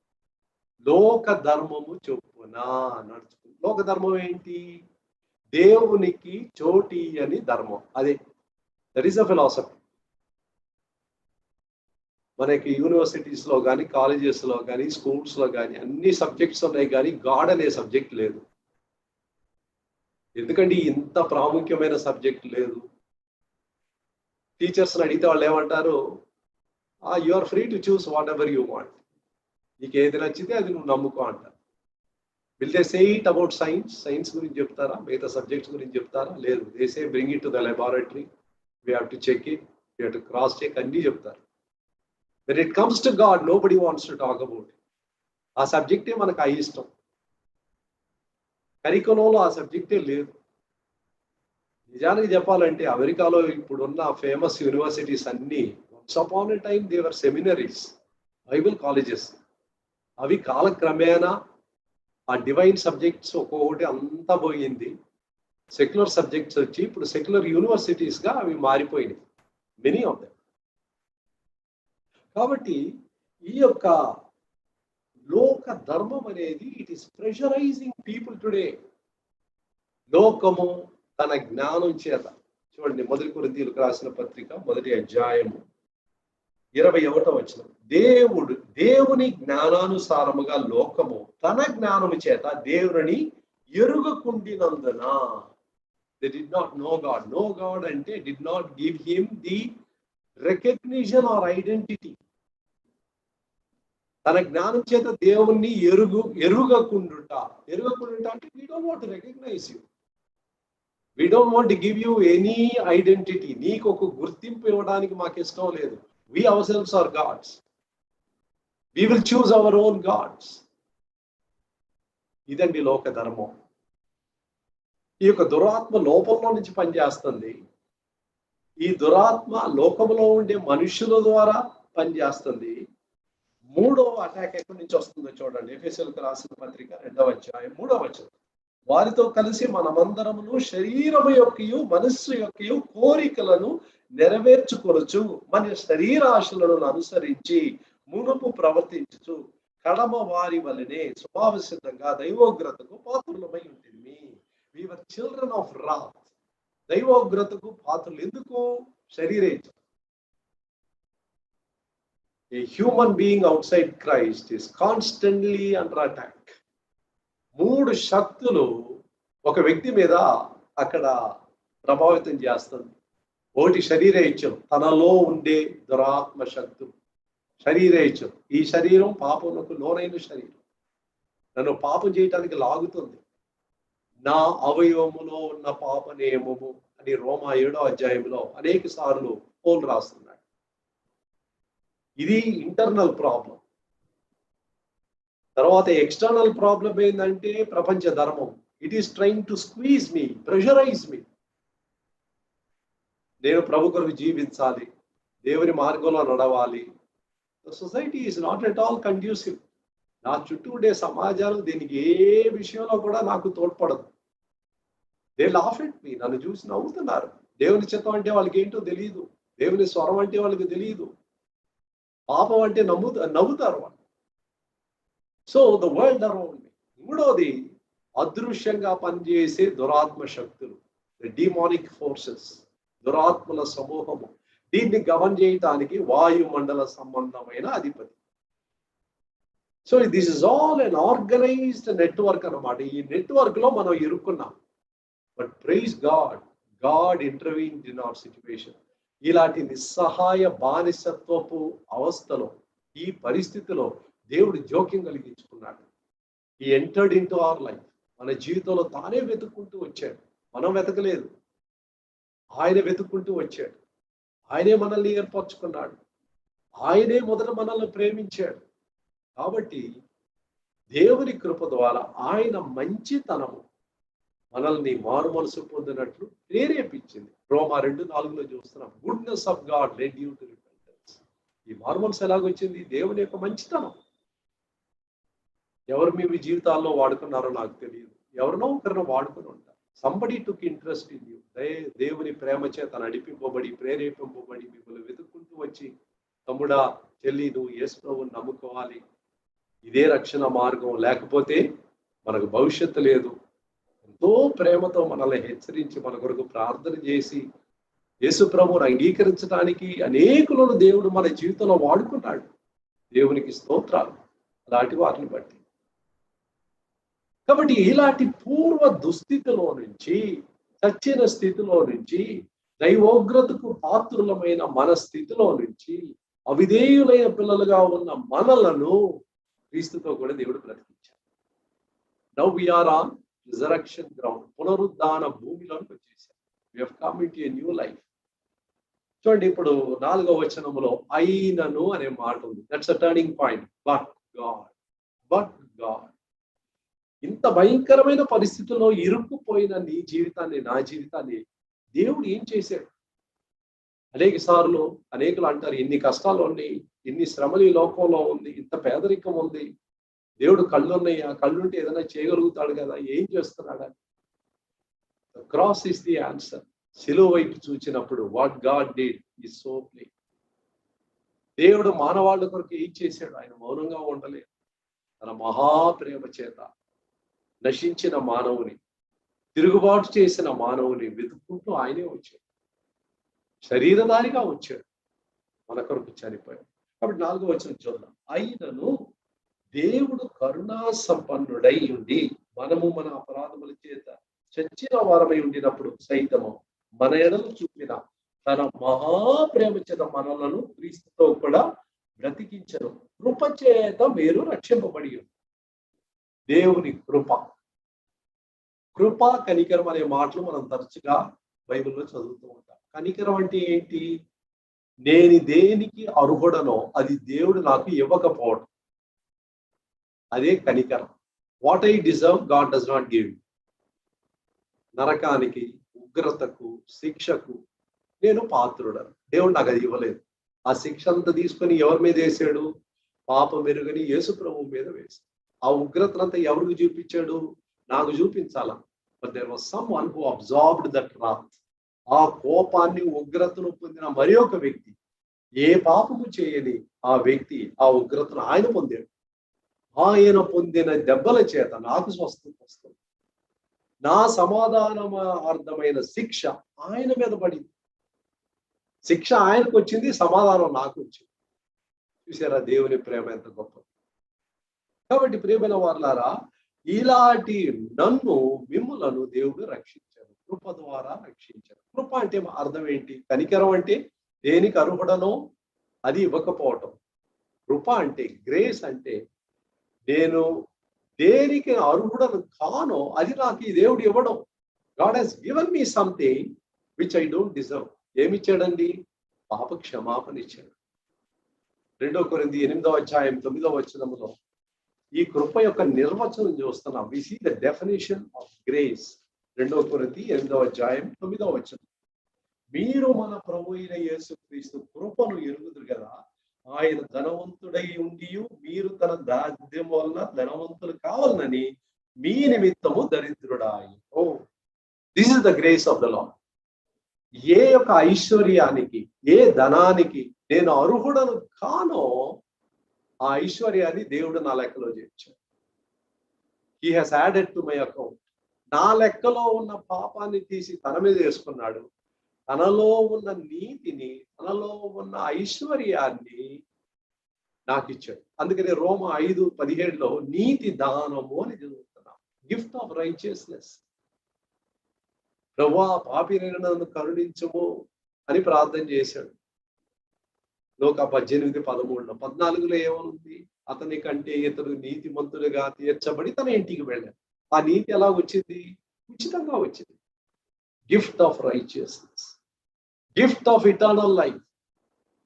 లోక ధర్మము చొప్పున నడుచుకు. లోక ధర్మం ఏంటి? దేవునికి చోటి అని ధర్మం. అదే దట్ ఈస్ అ ఫిలాసఫీ. మనకి యూనివర్సిటీస్ లో కానీ, కాలేజెస్ లో కానీ, స్కూల్స్ లో కానీ అన్ని సబ్జెక్ట్స్ ఉన్నాయి, కానీ గాడ్ అనే సబ్జెక్ట్ లేదు. ఎందుకంటే ఇంత ప్రాముఖ్యమైన సబ్జెక్ట్ లేదు. టీచర్స్ని అడిగితే వాళ్ళు ఏమంటారు? You are free to choose whatever you want, నీకు ఏది నచ్చితే అది నువ్వు నమ్ముకో అంటారు. Will they say it about science? Science గురించి చెప్తారా? మిగతా సబ్జెక్ట్స్ గురించి చెప్తారా? లేదు. They say bring it to the laboratory, we have to check it, we have to cross check, అన్నీ చెప్తారు. When it comes to God, nobody wants to talk about it. ఆ సబ్జెక్టే మనకు అయిష్టం. కరికులంలో ఆ సబ్జెక్టే లేదు. నిజానికి చెప్పాలంటే అమెరికాలో ఇప్పుడున్న ఫేమస్ యూనివర్సిటీస్ అన్నీ once upon a time they were seminaries, Bible colleges. అవి కాలక్రమేణా ఆ డివైన్ సబ్జెక్ట్స్ ఒక్కొక్కటి అంతా పోయింది. సెక్యులర్ సబ్జెక్ట్స్ వచ్చి ఇప్పుడు సెక్యులర్ యూనివర్సిటీస్గా అవి మారిపోయినాయి, మెనీ ఆఫ్ దెమ్. కాబట్టి ఈ యొక్క లోక ధర్మం అనేది it is pressurising people today. లోకము తన జ్ఞానం చేత, చూడండి 1 కొరింథీయులకు రాసిన పత్రిక 1వ అధ్యాయము 21వ వచనం, దేవుని జ్ఞానానుసారముగా లోకము తన జ్ఞానము చేత దేవుని ఎరుగకుండినందున, they did not know God. Know God అంటే did not give him the recognition or identity. తన జ్ఞానం చేత దేవుణ్ణి ఎరుగకుండుట అంటే we don't want to recognize you, we don't want to give you any identity. నీకు ఒక గుర్తింపు ఇవ్వడానికి మాకు ఇష్టం లేదు. We ourselves are gods. We will choose our own gods. ఇదండి లోక ధర్మం. ఈ యొక్క దురాత్మ లోపంలో నుంచి పనిచేస్తుంది. ఈ దురాత్మ లోకంలో ఉండే మనుషుల ద్వారా పనిచేస్తుంది. మూడవ అటాక్ ఎక్కడి నుంచి వస్తుందో చూడండి. ఎఫెసీయులకు రాసిన పత్రిక 2వ అధ్యాయం 3వ వచనం. వారితో కలిసి మనమందరమును శరీరము యొక్కయు మనస్సు యొక్కయు కోరికలను నెరవేర్చుకొనుచు మన శరీరాశలను అనుసరించి మునుపు ప్రవర్తించుచు కడమ వారి వలనే స్వభావ సిద్ధంగా దైవోగ్రతకు పాత్రులమై ఉంటుంది. వి వర్ చిల్డ్రన్ ఆఫ్ రాత్. దైవోగ్రతకు పాత్రలు. ఎందుకు? శరీరేచ్ఛ. A human being outside Christ is constantly under attack. 3 శక్తులు ఒక వ్యక్తి మీద అక్కడ ప్రభావితం చేస్తుంది. ఒకటి శరీరేచ్ఛం, తనలో ఉండే దురాత్మ శక్తులు. శరీరేచ్ఛం, ఈ శరీరం పాపమునకు లోనైన శరీరం, నన్ను పాపం చేయటానికి లాగుతుంది. నా అవయవములో ఉన్న పాప నియమము అని రోమా 7వ అధ్యాయంలో అనేక సార్లు పౌలు రాస్తున్నాడు. ఇది ఇంటర్నల్ ప్రాబ్లం. తర్వాత ఎక్స్టర్నల్ ప్రాబ్లం ఏంటంటే ప్రపంచ ధర్మం. It is trying to squeeze me, pressurize me. నేను ప్రభు కొరకు జీవించాలి, దేవుని మార్గంలో నడవాలి. Society is not at all conducive. నా చుట్టూ ఉండే సమాజాలు దీనికి ఏ విషయంలో కూడా నాకు తోడ్పడదు. They laugh at me. నన్ను చూసి నవ్వుతున్నారు. దేవుని చిత్తం అంటే వాళ్ళకి ఏంటో తెలియదు, దేవుని స్వరం అంటే వాళ్ళకి తెలియదు, పాపం అంటే నవ్వుతారు వాళ్ళు. So the world around me. మూడోది అదృశ్యంగా పనిచేసే దురాత్మ శక్తులు, ద డిమానిక్ ఫోర్సెస్, దురాత్మల సమూహము. దీన్ని గమనం చేయటానికి వాయుమండల సంబంధమైన అధిపతి. So this is all an organized network అన్నమాట. ఈ నెట్వర్క్ లో మనం ఇరుక్కున్నాం. But praise God, God intervened in our situation. ఇలాంటి నిస్సహాయ బానిసత్వపు అవస్థలో, ఈ పరిస్థితిలో దేవుడు జోక్యం కలిగించుకున్నాడు. ఈ entered in to our life. మన జీవితంలో తానే వెతుక్కుంటూ వచ్చాడు. మనం వెతకలేదు, ఆయన వెతుక్కుంటూ వచ్చాడు. ఆయనే మనల్ని ఏర్పరచుకున్నాడు. ఆయనే మొదట మనల్ని ప్రేమించాడు. కాబట్టి దేవుని కృప ద్వారా ఆయన మంచితనము మనల్ని మారు మనసు పొందినట్లు ప్రేరేపించింది. రోమా 2:4 చూస్తున్నాం. Goodness of God led you to repentance. ఈ మారు మనసు ఎలాగొచ్చింది? దేవుని యొక్క మంచితనం. ఎవరు మీ జీవితాల్లో వాడుకున్నారో నాకు తెలియదు. ఎవరినో ఒకరినో వాడుకుని ఉంటారు. Somebody took interest in you. దేవుని ప్రేమ చేత నడిపింపబడి, ప్రేరేపింపబడి మిమ్మల్ని వెతుక్కుంటూ వచ్చి, తమ్ముడా చెల్లి, నువ్వు యేసు ప్రభువుని నమ్ముకోవాలి, ఇదే రక్షణ మార్గం, లేకపోతే మనకు భవిష్యత్తు లేదు. ఎంతో ప్రేమతో మనల్ని హెచ్చరించి మన కొరకు ప్రార్థన చేసి యేసు ప్రభువును అంగీకరించడానికి అనేకులను దేవుడు మన జీవితంలో వాడుకున్నాడు. దేవునికి స్తోత్రాలు అలాంటి వారిని బట్టి. కాబట్టి ఇలాంటి పూర్వ దుస్థితిలో నుంచి, చచ్చిన స్థితిలో నుంచి, దైవోగ్రతకు పాత్రులమైన మన స్థితిలో నుంచి అవిధేయులైన పిల్లలుగా ఉన్న మనలను క్రీస్తుతో కూడా దేవుడు బ్రతికించాడు. Now we are on resurrection ground. పునరుద్ధాన భూమిలోకి వచ్చేసాం. We have come into a new life. చూడండి, ఇప్పుడు 4వ వచనములో అయినను అనే మాట ఉంది. That's a turning point. But God, but God. ఇంత భయంకరమైన పరిస్థితుల్లో ఇరుక్కుపోయిన నీ జీవితాన్ని, నా జీవితాన్ని దేవుడు ఏం చేశాడు? అనేక సార్లు అనేకులు అంటారు, ఇన్ని కష్టాలు ఉన్నాయి, ఇన్ని శ్రమలు ఈ లోకంలో ఉంది, ఇంత పేదరికం ఉంది, దేవుడు కళ్ళు ఉన్నాయి, ఆ కళ్ళుంటే ఏదైనా చేయగలుగుతాడు కదా, ఏం చేస్తున్నాడని. The cross is the answer. సిలువ వైపు చూచినప్పుడు what God did is so plain. దేవుడు మానవాళ్ళ కొరకు ఏం చేశాడు? ఆయన మౌనంగా ఉండలేదు. తన మహాప్రేమ చేత నశించిన మానవుని, తిరుగుబాటు చేసిన మానవుని వెతుక్కుంటూ ఆయనే వచ్చాడు. శరీరధారిగా వచ్చాడు, మన కొరకు చనిపోయాడు. కాబట్టి 4వ వచనం చూద్దాం. అయినను దేవుడు కరుణా సంపన్నుడై ఉండి మనము మన అపరాధముల చేత చచ్చిన వారమై ఉండినప్పుడు సైతము మన ఎడలు చూపిన తన మహాప్రేమ చేత మనలను క్రీస్తుతో కూడా బ్రతికించను. కృప చేత మీరు రక్షింపబడి. దేవుని కృప, కృప, కనికరం అనే మాటలు మనం తరచుగా బైబిల్లో చదువుతూ ఉంటాం. కనికరం అంటే ఏంటి? నేను దేనికి అర్హుడనో అది దేవుడు నాకు ఇవ్వకపోవడం. అదే కనికరం. What I deserve God does not give. నరకానికి, ఉగ్రతకు, శిక్షకు నేను పాత్రుడను. దేవుడు నాకు అది ఇవ్వలేదు. ఆ శిక్ష అంతా తీసుకొని ఎవరి మీద వేసాడు? పాపం మెరుగని యేసు ప్రభువు మీద వేశాడు. ఆ ఉగ్రతనంతా ఎవరికి చూపించాడు? నాకు చూపించాలా. But there was someone who absorbed that wrath. ఆ కోపాన్ని, ఉగ్రతను పొందిన మరి ఒక వ్యక్తి, ఏ పాపము చేయని ఆ వ్యక్తి ఆ ఉగ్రతను ఆయన పొందాడు. ఆయన పొందిన దెబ్బల చేత నాకు స్వస్థత వస్తుంది. నా సమాధానార్థమైన శిక్ష ఆయన మీద పడింది. శిక్ష ఆయనకు వచ్చింది, సమాధానం నాకు వచ్చింది. చూసారా దేవుని ప్రేమ ఎంత గొప్పది. కాబట్టి ప్రియమైన వారలారా, ఇలాంటి నన్ను, మిమ్ములను దేవుడు రక్షించాడు. కృప ద్వారా రక్షించాడు. కృప అంటే అర్థం ఏంటి? కనికరం అంటే దేనికి అర్హుడనో అది ఇవ్వకపోవటం. కృప అంటే, గ్రేస్ అంటే నేను దేనికి అర్హుడను కానో అది నాకు ఈ దేవుడు ఇవ్వడం. God has given me something which I don't deserve. ఏమిచ్చాడండి? పాప క్షమాపణ ఇచ్చాడు. 2 కొరింథీ 8వ అధ్యాయం 9వ వచనంలో ఈ కృప యొక్క నిర్వచనం చూస్తున్నాం. We see the definition of grace. 2 కొరింథీ 8వ అధ్యాయం 9వ వచనం. మీరు మన ప్రభు అయిన యేసుక్రీస్తు కృపను ఎరుగుదురు కదా. ఆయన ధనవంతుడై ఉండి మీరు తన దారిద్ర్యం వలన ధనవంతులు కావాలని మీ నిమిత్తము దరిద్రుడాయి. Oh, this is the grace of the Lord. ఏ యొక్క ఐశ్వర్యానికి, ఏ ధనానికి నేను అర్హుడను కానో ఆ ఐశ్వర్యాన్ని దేవుడు నా లెక్కలో చేర్చాడు. He has added to my account. నా లెక్కలో ఉన్న పాపాన్ని తీసి తన మీద వేసుకున్నాడు. తనలో ఉన్న నీతిని, తనలో ఉన్న ఐశ్వర్యాన్ని నాకు ఇచ్చాడు. అందుకని రోమ 5:17లో నీతి దానము అని చదువుతున్నాం. Gift of righteousness. ప్రభువా, పాపినైన నన్ను కరుణించము అని ప్రార్థన చేశాడు. లోక 18:13లో 14లో ఏమనుంది? అతని కంటే ఇతడు నీతిమంతుడుగా తీర్చబడి తన ఇంటికి వెళ్ళాడు. ఆ నీతి ఎలా వచ్చింది? ఉచితంగా వచ్చింది. Gift of righteousness, gift of eternal life.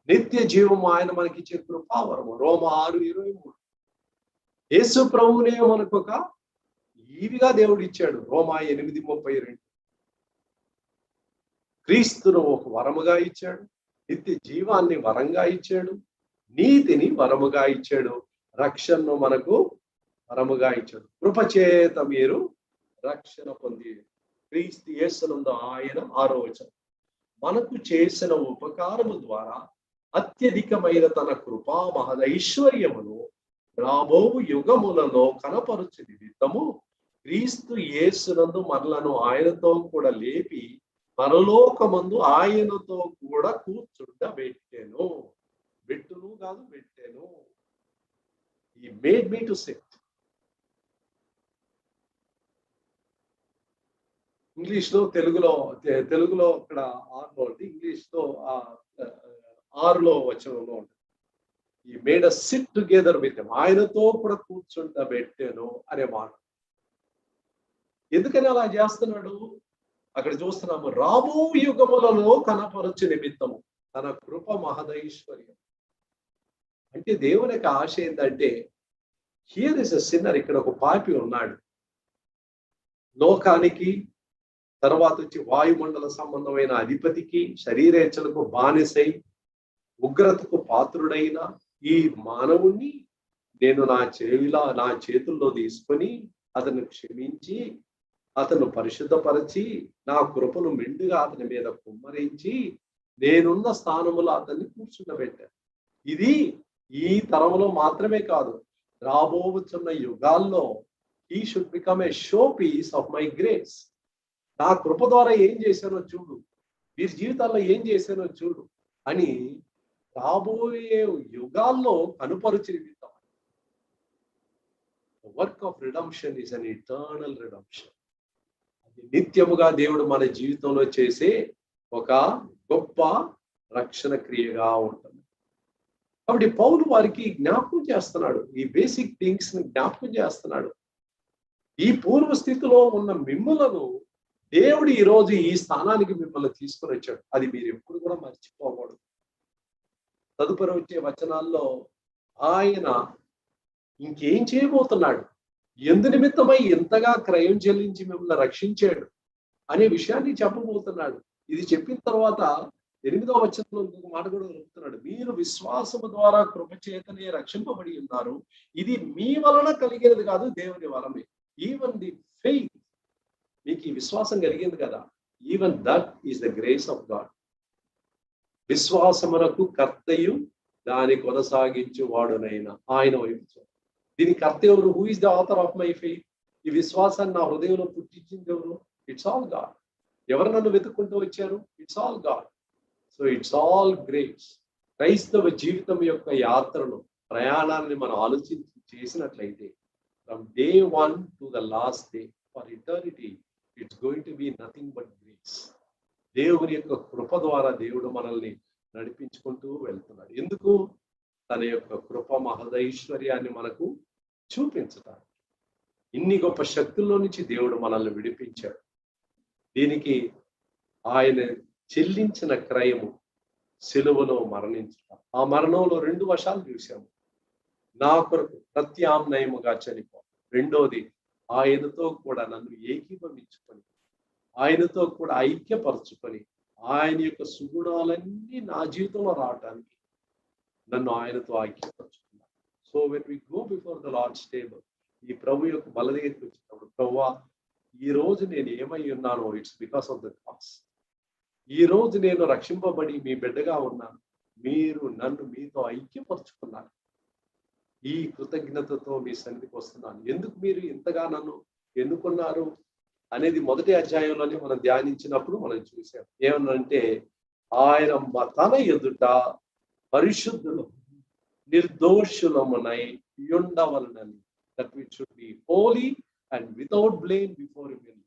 నిత్య జీవము ఆయన మనకి ఇచ్చే కృపావరము. రోమ 6:23. యేసు ప్రభువునే మనకు ఒక ఈవిగా దేవుడు ఇచ్చాడు. రోమ 8:32. క్రీస్తును ఒక వరముగా ఇచ్చాడు. నిత్య జీవాన్ని వరంగా ఇచ్చాడు. నీతిని వరముగా ఇచ్చాడు. రక్షణను మనకు వరముగా ఇచ్చాడు. కృపచేత మీరు రక్షణ పొంది క్రీస్తు యేసునందు ఆయన 6వ వచనం. మనకు చేసిన ఉపకారము ద్వారా అత్యధికమైన తన కృపా మహదైశ్వర్యమును రాబోవు యుగములలో కనపరుచు నిమిత్తము క్రీస్తు యేసునందు మనలను ఆయనతో కూడా లేపి పరలోకమందు ఆయనతో కూడా కూర్చుండబెట్టెను. బెట్టును కాదు, పెట్టెను. He made me to sit. ఇంగ్లీష్లో, తెలుగులో అక్కడ 6లో ఉంది, ఇంగ్లీష్లో 6లో వచనంలో ఉంటుంది. He made us sit together with him. ఆయనతో కూడా కూర్చుండబెట్టెను అనే మాట. ఎందుకని అలా చేస్తున్నాడు? అక్కడ చూస్తున్నాము, రాబో యుగములలో కనపరచు నిమిత్తము తన కృప మహదైశ్వర్యం. అంటే దేవుని యొక్క ఆశ ఏంటంటే, హియర్ ఇస్ ఎ సిన్నర్. ఇక్కడ ఒక పాపి ఉన్నాడు. లోకానికి, తర్వాత వచ్చి వాయుమండల సంబంధమైన అధిపతికి, శరీరేచ్ఛలకు బానిసై ఉగ్రతకు పాత్రుడైన ఈ మానవుణ్ణి నేను నా చేతుల్లో తీసుకొని అతను క్షమించి, అతను పరిశుద్ధపరిచి, నా కృపను మెండుగా అతని మీద కుమ్మరించి నేనున్న స్థానములో అతన్ని కూర్చుండబెట్టాను. ఇది ఈ తరంలో మాత్రమే కాదు, రాబోతున్న యుగాల్లో he should become a showpiece of my grace. నా కృప ద్వారా ఏం చేశానో చూడు, వీరి జీవితాల్లో ఏం చేశానో చూడు అని రాబోయే యుగాల్లో కనుపరుచి నిమిత్తం. Work of redemption is an eternal redemption. నిత్యముగా దేవుడు మన జీవితంలో చేసే ఒక గొప్ప రక్షణ క్రియగా ఉంటుంది. కాబట్టి పౌలు వారికి జ్ఞాపకం చేస్తున్నాడు, ఈ బేసిక్ థింగ్స్ ని జ్ఞాపకం చేస్తున్నాడు. ఈ పూర్వ స్థితిలో ఉన్న మిమ్మలను దేవుడు ఈ రోజు ఈ స్థానానికి మిమ్మల్ని తీసుకొని వచ్చాడు. అది మీరు ఎప్పుడు కూడా మర్చిపోకూడదు. తదుపరి వచ్చే వచనాల్లో ఆయన ఇంకేం చేయబోతున్నాడు, ఎందు నిమిత్తమై ఎంతగా క్రయం చెల్లించి మిమ్మల్ని రక్షించాడు అనే విషయాన్ని చెప్పబోతున్నాడు. ఇది చెప్పిన తర్వాత 8వ వచనంలో ఇంకొక మాట కూడా చెప్తున్నాడు, మీరు విశ్వాసము ద్వారా కృప చేతనే రక్షింపబడి ఉన్నారు, ఇది మీ వలన కలిగినది కాదు, దేవుని వలనే. ఈవెన్ ది ఫెయిత్, మీకు ఈ విశ్వాసం కలిగింది కదా, even that is the grace of God. విశ్వాసమునకు కర్తయు దాని కొనసాగించు వాడునైనా ఆయన వైపు. దీని కర్త ఎవరు? Who is the author of my faith? ఈ విశ్వాసాన్ని నా హృదయంలో పుట్టించింది ఎవరు? It's all God. ఎవరు నన్ను వెతుక్కుంటూ వచ్చారు? It's all God. So it's all grace. క్రైస్తవ జీవితం యొక్క యాత్రను, ప్రయాణాన్ని మనం ఆలోచించి చేసినట్లయితే, from day 1 to the last day for eternity, it's going to be nothing but grace. దేవుని యొక్క కృప ద్వారా దేవుడు మనల్ని నడిపించుకుంటూ వెళ్తున్నాడు. ఎందుకు? తన యొక్క కృప మహదైశ్వర్యాన్ని మనకు చూపించడానికి. ఇన్ని గొప్ప శక్తుల్లో నుంచి దేవుడు మనల్ని విడిపించాడు. దీనికి ఆయన చెల్లించిన క్రయము సిలువలో మరణించడం. ఆ మరణంలో 2 వశాలు చూశాము. నా కొరకు ప్రత్యామ్నాయముగా చనిపో. రెండోది, ఆయనతో కూడా నన్ను ఏకీభవించుకొని, ఆయనతో కూడా ఐక్యపరచుకొని, ఆయన యొక్క సుగుణాలన్నీ నా జీవితంలో రావటానికి నన్ను ఆయనతో ఐక్యపరచుకున్నాను. So when we go before the Lord's table, ఈ ప్రభు యొక్క బల దగ్గరికి వచ్చినప్పుడు, ప్రభువా ఈ రోజు నేను ఏమై ఉన్నానో it's because of the cross. ఈ రోజు నేను రక్షింపబడి మీ బిడ్డగా ఉన్నాను, మీరు నన్ను మీతో ఐక్యపరచుకున్నారు. ఈ కృతజ్ఞతతో మీ సన్నిధికి వస్తున్నాను. ఎందుకు మీరు ఇంతగా నన్ను ఎన్నుకున్నారు అనేది మొదటి అధ్యాయంలోనే మనం ధ్యానించినప్పుడు మనం చూసాం. ఏమనంటే, ఆయన తన ఎదుట పరిశుద్ధులు నిర్దోషులమునై ఉండవలనని, that we should be holy and without blame before him.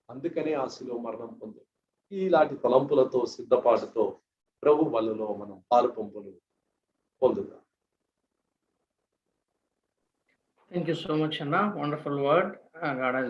అందుకనే ఆ శిలువ మరణం పొందాం. ఇలాంటి తలంపులతో, సిద్ధపాటుతో ప్రభు వలలో మనం పాలు పంపులు పొందుదాం. Thank you so much, Anna. Wonderful word. God has